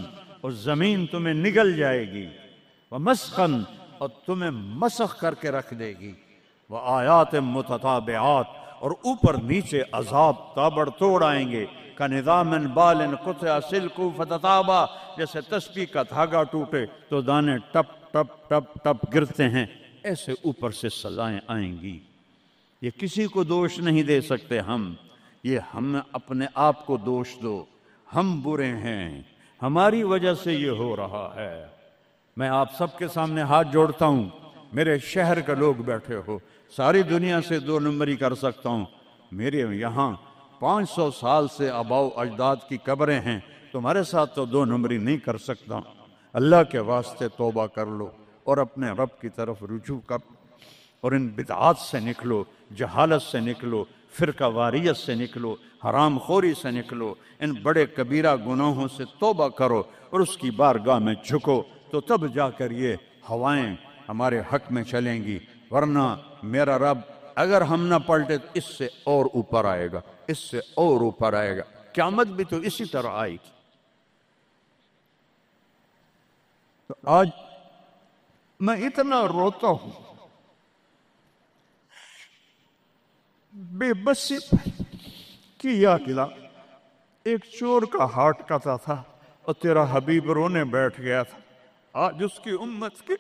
اور زمین تمہیں نگل جائے گی. ومسخن، اور تمہیں مسخ کر کے رکھ دے گی. وآیات متتابعات، اور اوپر نیچے عذاب تابڑ توڑ آئیں گے. کَنِظَامٍ بَالٍ قُطِعَ سِلْكُ فَتَتَابَ، جیسے تسبیح کا دھاگا ٹوٹے تو دانے ٹپ ٹپ ٹپ ٹپ گرتے ہیں، ایسے اوپر سے سزائیں آئیں گی. یہ کسی کو دوش نہیں دے سکتے ہم. یہ ہم اپنے آپ کو دوش دو. ہم برے ہیں، ہماری وجہ سے یہ ہو رہا ہے. میں آپ سب کے سامنے ہاتھ جوڑتا ہوں. میرے شہر کے لوگ بیٹھے ہو، ساری دنیا سے 2 نمبری کر سکتا ہوں. میرے یہاں 500 سال سے آباؤ اجداد کی قبریں ہیں، تمہارے ساتھ تو 2 نمبری نہیں کر سکتا. اللہ کے واسطے توبہ کر لو اور اپنے رب کی طرف رجوع کر اور ان بدعات سے نکلو، جہالت سے نکلو، فرقہ واریت سے نکلو، حرام خوری سے نکلو. ان بڑے کبیرہ گناہوں سے توبہ کرو اور اس کی بارگاہ میں جھکو، تو تب جا کر یہ ہوائیں ہمارے حق میں چلیں گی. ورنہ میرا رب اگر ہم نہ پلٹے تو اس سے اور اوپر آئے گا، اس سے اور اوپر آئے گا، قیامت بھی تو اسی طرح آئے گی۔ تو آج میں اتنا روتا ہوں، بے بسی کی یاد دلا۔ ایک چور کا ہارٹ کٹا تھا اور تیرا حبیب رونے بیٹھ گیا تھا۔ آج اس کی امت کے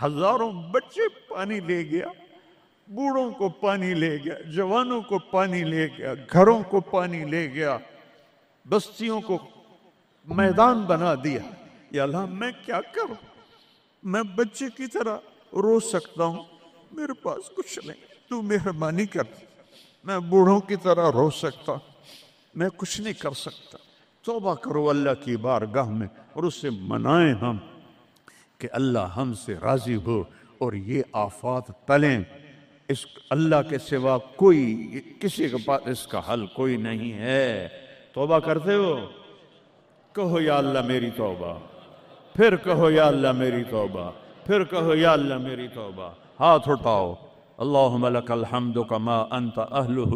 ہزاروں بچے پانی لے گیا، بوڑھوں کو پانی لے گیا، جوانوں کو پانی لے گیا، گھروں کو پانی لے گیا، بستیوں کو میدان بنا دیا۔ یا اللہ میں کیا کروں؟ میں بچے کی طرح رو سکتا ہوں، میرے پاس کچھ نہیں، تو مہربانی کر۔ میں بوڑھوں کی طرح رو سکتا ہوں، میں کچھ نہیں کر سکتا۔ توبہ کرو اللہ کی بارگاہ میں اور اسے منائیں ہم کہ اللہ ہم سے راضی ہو اور یہ آفات ٹلیں۔ اس اللہ کے سوا کوئی، کسی کے پاس اس کا حل کوئی نہیں ہے۔ توبہ کرتے ہو؟ کہو یا اللہ میری توبہ، پھر کہو یا اللہ میری توبہ، پھر کہو یا اللہ میری توبہ۔ ہاتھ اٹھاؤ۔ اللہم لک الحمد کما انت اہلہ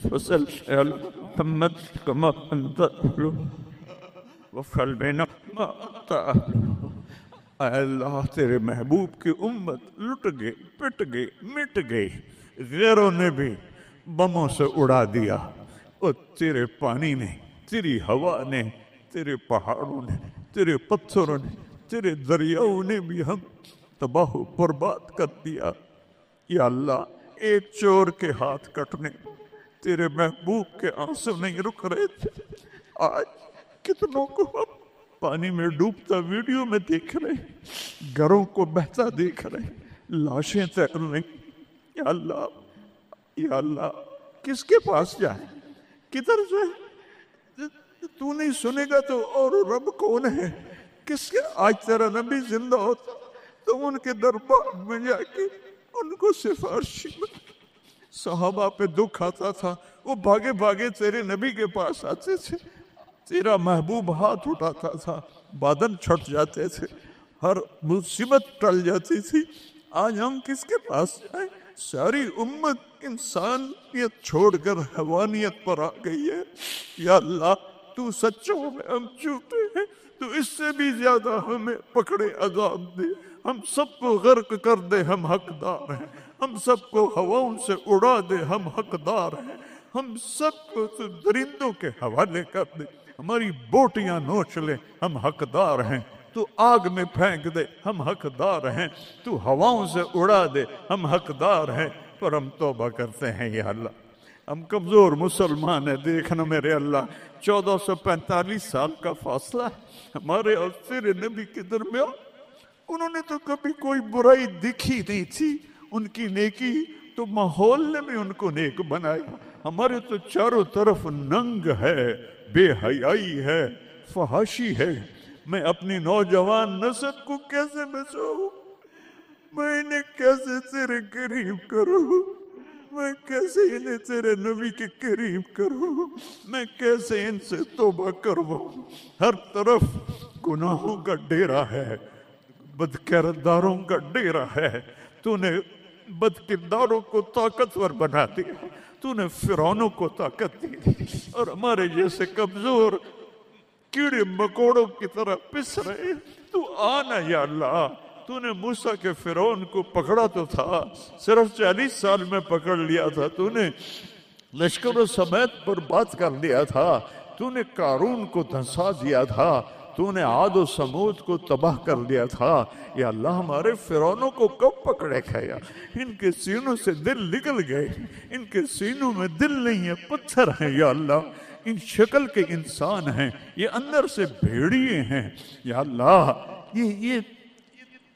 وصلی علی محمد کما انت اہلہ وفعل بنا ما انت اہلہ۔ اے اللہ تیرے محبوب کی امت لٹ گئی، پٹ گئی، مٹ گئی، غیروں نے بھی بموں سے اڑا دیا، اور تیرے پانی نے، تیری ہوا نے، تیرے پہاڑوں نے، تیرے پتھروں نے، تیرے دریاؤں نے بھی ہم تباہ و برباد کر دیا۔ یا اللہ ایک چور کے ہاتھ کٹنے تیرے محبوب کے آنسو نہیں رک رہے تھے، آج کتنوں کو ہم پانی میں ڈوبتا ویڈیو میں دیکھ رہے ہیں، گھروں کو بہتا دیکھ رہے ہیں، لاشیں تیر رہی۔ یا اللہ، یا اللہ کس کے پاس جائیں، کدھر جائیں؟ تو نہیں سنے گا تو اور رب کون ہے؟ کس کے؟ آج تیرا نبی زندہ ہوتا تو ان کے دربار میں جا کے ان کو سفارشی میں، صحابہ پہ دکھ آتا تھا وہ بھاگے بھاگے تیرے نبی کے پاس آتے تھے، تیرا محبوب ہاتھ اٹھاتا تھا، بادل چھٹ جاتے تھے، ہر مصیبت ٹل جاتی تھی۔ آج ہم کس کے پاس جائیں؟ ساری امت انسانیت چھوڑ کر حیوانیت پر آ گئی ہے۔ یا اللہ تو سچوں میں ہم جھوٹے ہیں، تو اس سے بھی زیادہ ہمیں پکڑے عذاب دے، ہم سب کو غرق کر دے، ہم حقدار ہیں، ہم سب کو ہواؤں سے اڑا دے، ہم حقدار ہیں، ہم سب کو تو درندوں کے حوالے کر دے، ہماری بوٹیاں نوچ لے، ہم حقدار ہیں، تو آگ میں پھینک دے، ہم حقدار ہیں، تو ہواؤں سے اڑا دے، ہم حقدار ہیں، پر ہم توبہ کرتے ہیں۔ یا اللہ ہم کمزور مسلمان ہیں، دیکھنا میرے اللہ 1445 سال کا فاصلہ ہے ہمارے اور تیرے نبی کے درمیان، انہوں نے تو کبھی کوئی برائی دکھی نہیں تھی، ان کی نیکی تو ماحول نے بھی ان کو نیک بنایا، ہمارے تو چاروں طرف ننگ ہے، بے حیائی ہے، فحاشی ہے۔ میں اپنی نوجوان نسل کو کیسے بچاؤں؟ میں انہیں کیسے تیرے قریب کروں؟ میں کیسے انہیں تیرے نبی کے قریب کروں؟ میں کیسے ان سے توبہ کرواؤں؟ ہر طرف گناہوں کا ڈیرا ہے، بد کرداروں کا ڈیرا ہے، تو نے بد کرداروں کو طاقتور بنا دیا، تو نے فرعونوں کو طاقت دی، اور ہمارے جیسے کمزور کیڑے مکوڑوں کی طرح پس رہے۔ تو آنا یا اللہ، تو نے موسیٰ کے فرعون کو پکڑا تو تھا، صرف 40 سال میں پکڑ لیا تھا، تو نے لشکر و سمیت پر بات کر لیا تھا، تو نے قارون کو دھنسا دیا تھا، تو نے عاد و سمود کو تباہ کر دیا تھا۔ یا اللہ ہمارے فرعونوں کو کب پکڑے کھایا؟ ان کے سینوں سے دل نکل گئے، ان کے سینوں میں دل نہیں ہے، پتھر ہیں۔ یا اللہ ان شکل کے انسان ہیں، یہ اندر سے بھیڑیے ہیں۔ یا اللہ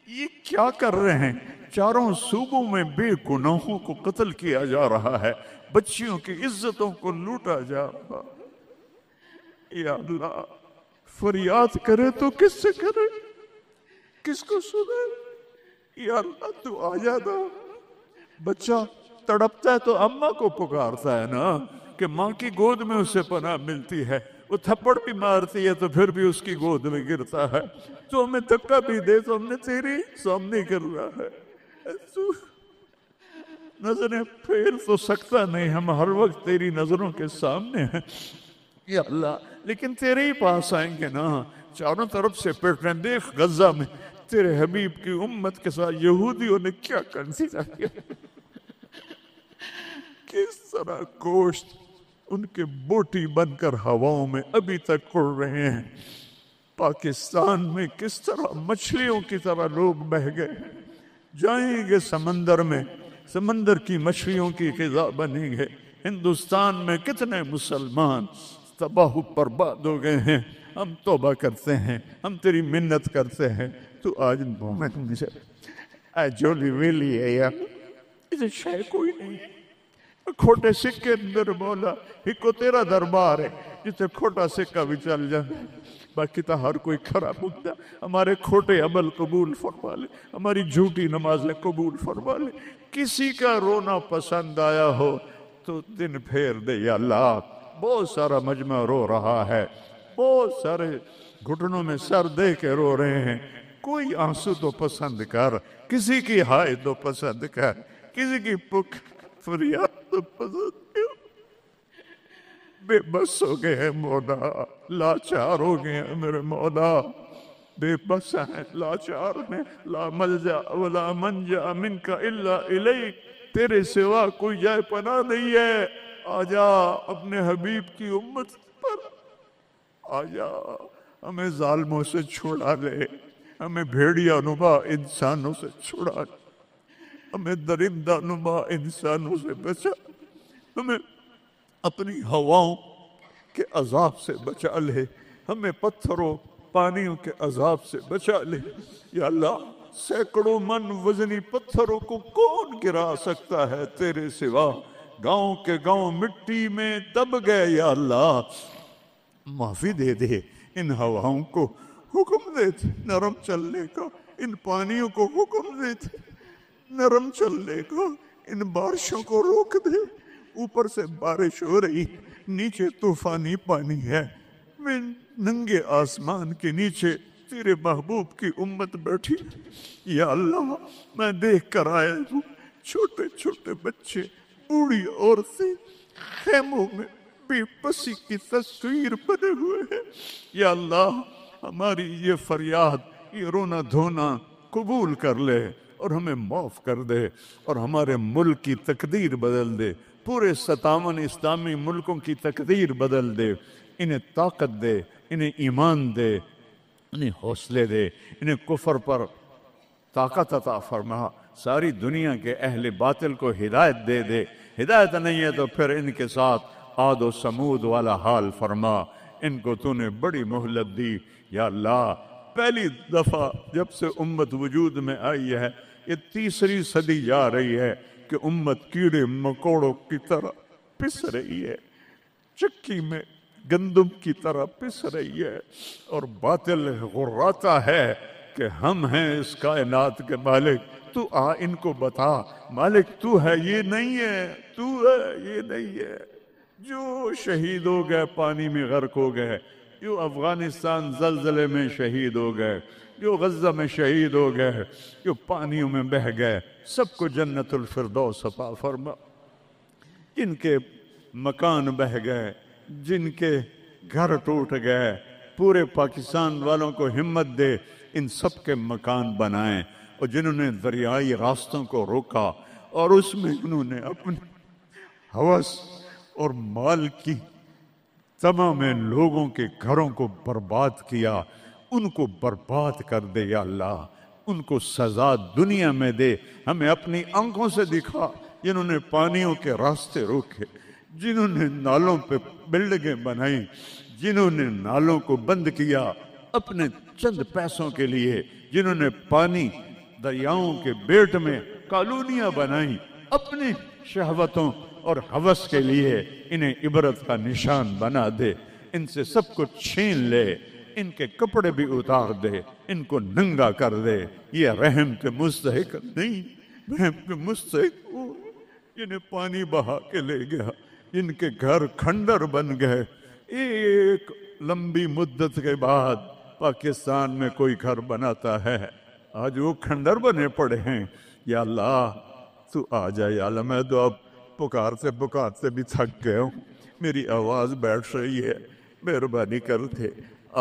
یہ کیا کر رہے ہیں؟ چاروں صوبوں میں بے گناہوں کو قتل کیا جا رہا ہے، بچیوں کی عزتوں کو لوٹا جا رہا ہے۔ یا اللہ فریاد کرے تو کس سے کرے، کس کو سنے؟ یا اللہ تو آ جانا۔ بچہ تڑپتا ہے تو اماں کو پکارتا ہے نا، کہ ماں کی گود میں اسے پناہ ملتی ہے، وہ تھپڑ بھی مارتی ہے تو پھر بھی اس کی گود میں گرتا ہے، تو ہمیں دھکا بھی دے تو ہم نے تیری سامنے کر رہا ہے، نظریں پھیر تو سکتا نہیں، ہم ہر وقت تیری نظروں کے سامنے ہیں یا اللہ، لیکن تیرے ہی پاس آئیں گے نا۔ چاروں طرف سے پیٹ رہے، دیکھ غزہ میں تیرے حبیب کی امت کے ساتھ یہودیوں نے کیا کنسیڈر کیا، کس طرح گوشت ان کے بوٹی بن کر ہواؤں میں ابھی تک اڑ رہے ہیں۔ پاکستان میں کس طرح مچھلیوں کی طرح لوگ بہہ گئے، جائیں گے سمندر میں، سمندر کی مچھلیوں کی غذا بنیں گے۔ ہندوستان میں کتنے مسلمان تباہ و برباد ہو گئے ہیں۔ ہم توبہ کرتے ہیں، ہم تیری منت کرتے ہیں، تو آج مومن مجھے اے جولی ویلی ہے یار، اسے شے کوئی نہیں، کھوٹے سکے اندر مولا ایک کو تیرا دربار ہے جسے کھوٹا سکہ بھی چل جائے، باقی تو ہر کوئی کھڑا مقدہ ہمارے کھوٹے عمل قبول فرما لے، ہماری جھوٹی نمازیں قبول فرما لے۔ کسی کا رونا پسند آیا ہو تو دن پھیر دے یا اللہ۔ بہت سارا مجمع رو رہا ہے، بہت سارے گھٹنوں میں سر دے کے رو رہے ہیں، کوئی آنسو تو پسند کر، کسی کی ہائے تو پسند کر، کسی کی پک فریاد تو پسند کر۔ بے بس ہو گئے ہیں مولا، لاچار ہو گئے ہیں میرے مولا، بے بس ہیں، لاچار ہیں، لا ملجا ولا منجا منک الا الیک، تیرے سوا کوئی جائے پناہ نہیں ہے۔ آجا اپنے حبیب کی امت پر آجا، ہمیں ظالموں سے چھڑا لے، ہمیں بھیڑیا نما انسانوں سے چھڑا لے، ہمیں درندہ نما انسانوں سے بچا، ہمیں اپنی ہواؤں کے عذاب سے بچا لے، ہمیں پتھروں پانیوں کے عذاب سے بچا لے یا اللہ۔ سینکڑوں من وزنی پتھروں کو کون گرا سکتا ہے تیرے سوا؟ گاؤں کے گاؤں مٹی میں دب گئے یا اللہ، معافی دے دے۔ ان ہواؤں کو حکم دے دے نرم چلنے کا، ان پانیوں کو حکم دے دے نرم چلنے کا، ان بارشوں کو روک دے۔ اوپر سے بارش ہو رہی، نیچے طوفانی پانی ہے، میں ننگے آسمان کے نیچے تیرے محبوب کی امت بیٹھی یا اللہ، میں دیکھ کر آیا ہوں چھوٹے چھوٹے بچے، بوڑھی عورتیں خیموں میں بے بسی کی تصویر بنے ہوئے ہیں یا اللہ، ہماری یہ فریاد، یہ رونا دھونا قبول کر لے اور ہمیں معاف کر دے، اور ہمارے ملک کی تقدیر بدل دے، پورے 57 اسلامی ملکوں کی تقدیر بدل دے، انہیں طاقت دے، انہیں ایمان دے، انہیں حوصلے دے، انہیں کفر پر طاقت عطا فرما، ساری دنیا کے اہل باطل کو ہدایت دے دے، ہدایت نہیں ہے تو پھر ان کے ساتھ عاد و سمود والا حال فرما، ان کو تو نے بڑی مہلت دی یا اللہ۔ پہلی دفعہ جب سے امت وجود میں آئی ہے، یہ 3ری صدی جا رہی ہے کہ امت کیڑے مکوڑوں کی طرح پس رہی ہے، چکی میں گندم کی طرح پس رہی ہے، اور باطل غراتا ہے کہ ہم ہیں اس کائنات کے مالک، تو آ ان کو بتا مالک تو ہے، یہ نہیں ہے، تو ہے، یہ نہیں ہے۔ جو شہید ہو گئے پانی میں غرق ہو گئے، جو افغانستان زلزلے میں شہید ہو گئے، جو غزہ میں شہید ہو گئے، جو پانیوں میں بہہ گئے، سب کو جنت الفردوس عطا فرما۔ جن کے مکان بہہ گئے، جن کے گھر ٹوٹ گئے، پورے پاکستان والوں کو ہمت دے، ان سب کے مکان بنائیں، اور جنہوں نے دریائی راستوں کو روکا اور اس میں انہوں نے اپنی ہوس اور مال کی تمام لوگوں کے گھروں کو برباد کیا، ان کو برباد کر دے یا اللہ، ان کو سزا دنیا میں دے، ہمیں اپنی آنکھوں سے دکھا۔ جنہوں نے پانیوں کے راستے روکے، جنہوں نے نالوں پہ بلڈنگیں بنائی، جنہوں نے نالوں کو بند کیا اپنے چند پیسوں کے لیے، جنہوں نے پانی دریاؤں کے بیٹ میں کالونیاں بنائیں اپنی شہوتوں اور ہوس کے لیے، انہیں عبرت کا نشان بنا دے، ان سے سب کچھ چھین لے، ان کے کپڑے بھی اتار دے، ان کو ننگا کر دے۔ یہ رحم کے مستحق نہیں، رحم کے مستحق وہ جنہیں پانی بہا کے لے گیا، جن کے گھر کھنڈر بن گئے۔ ایک لمبی مدت کے بعد پاکستان میں کوئی گھر بناتا ہے، آج وہ کھنڈر بنے پڑے ہیں یا اللہ۔ تو آ جائے یا اللہ، میں تو اب پکارتے بھی تھک گیا ہوں، میری آواز بیٹھ رہی ہے، مہربانی کرتے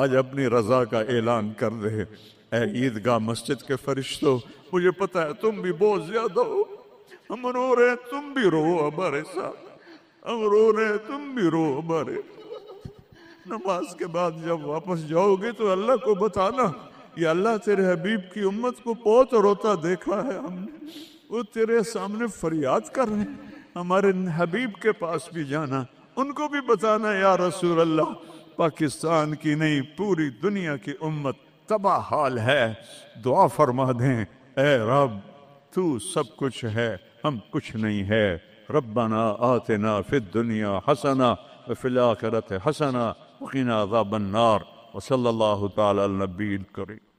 آج اپنی رضا کا اعلان کر رہے۔ اے عیدگاہ مسجد کے فرشتوں، مجھے پتہ ہے تم بھی بہت زیادہ ہو، ہم رو رہے ہیں، تم بھی رو ہمارے ساتھ، ہم رو رہے ہیں، تم بھی رو ہمارے۔ نماز کے بعد جب واپس جاؤ گے تو اللہ کو بتانا، یا اللہ تیرے حبیب کی امت کو بہت روتا دیکھا ہے ہم نے، وہ تیرے سامنے فریاد کر رہے ہیں، ہمارے حبیب کے پاس بھی جانا، ان کو بھی بتانا یا رسول اللہ پاکستان کی نہیں پوری دنیا کی امت تباہ حال ہے، دعا فرما دیں اے رب تو سب کچھ ہے، ہم کچھ نہیں ہے۔ ربنا آتنا فی الدنیا حسنہ وفی الآخرۃ حسنہ وقنا عذاب النار، وصلی اللہ تعالی علی النبی الکریم۔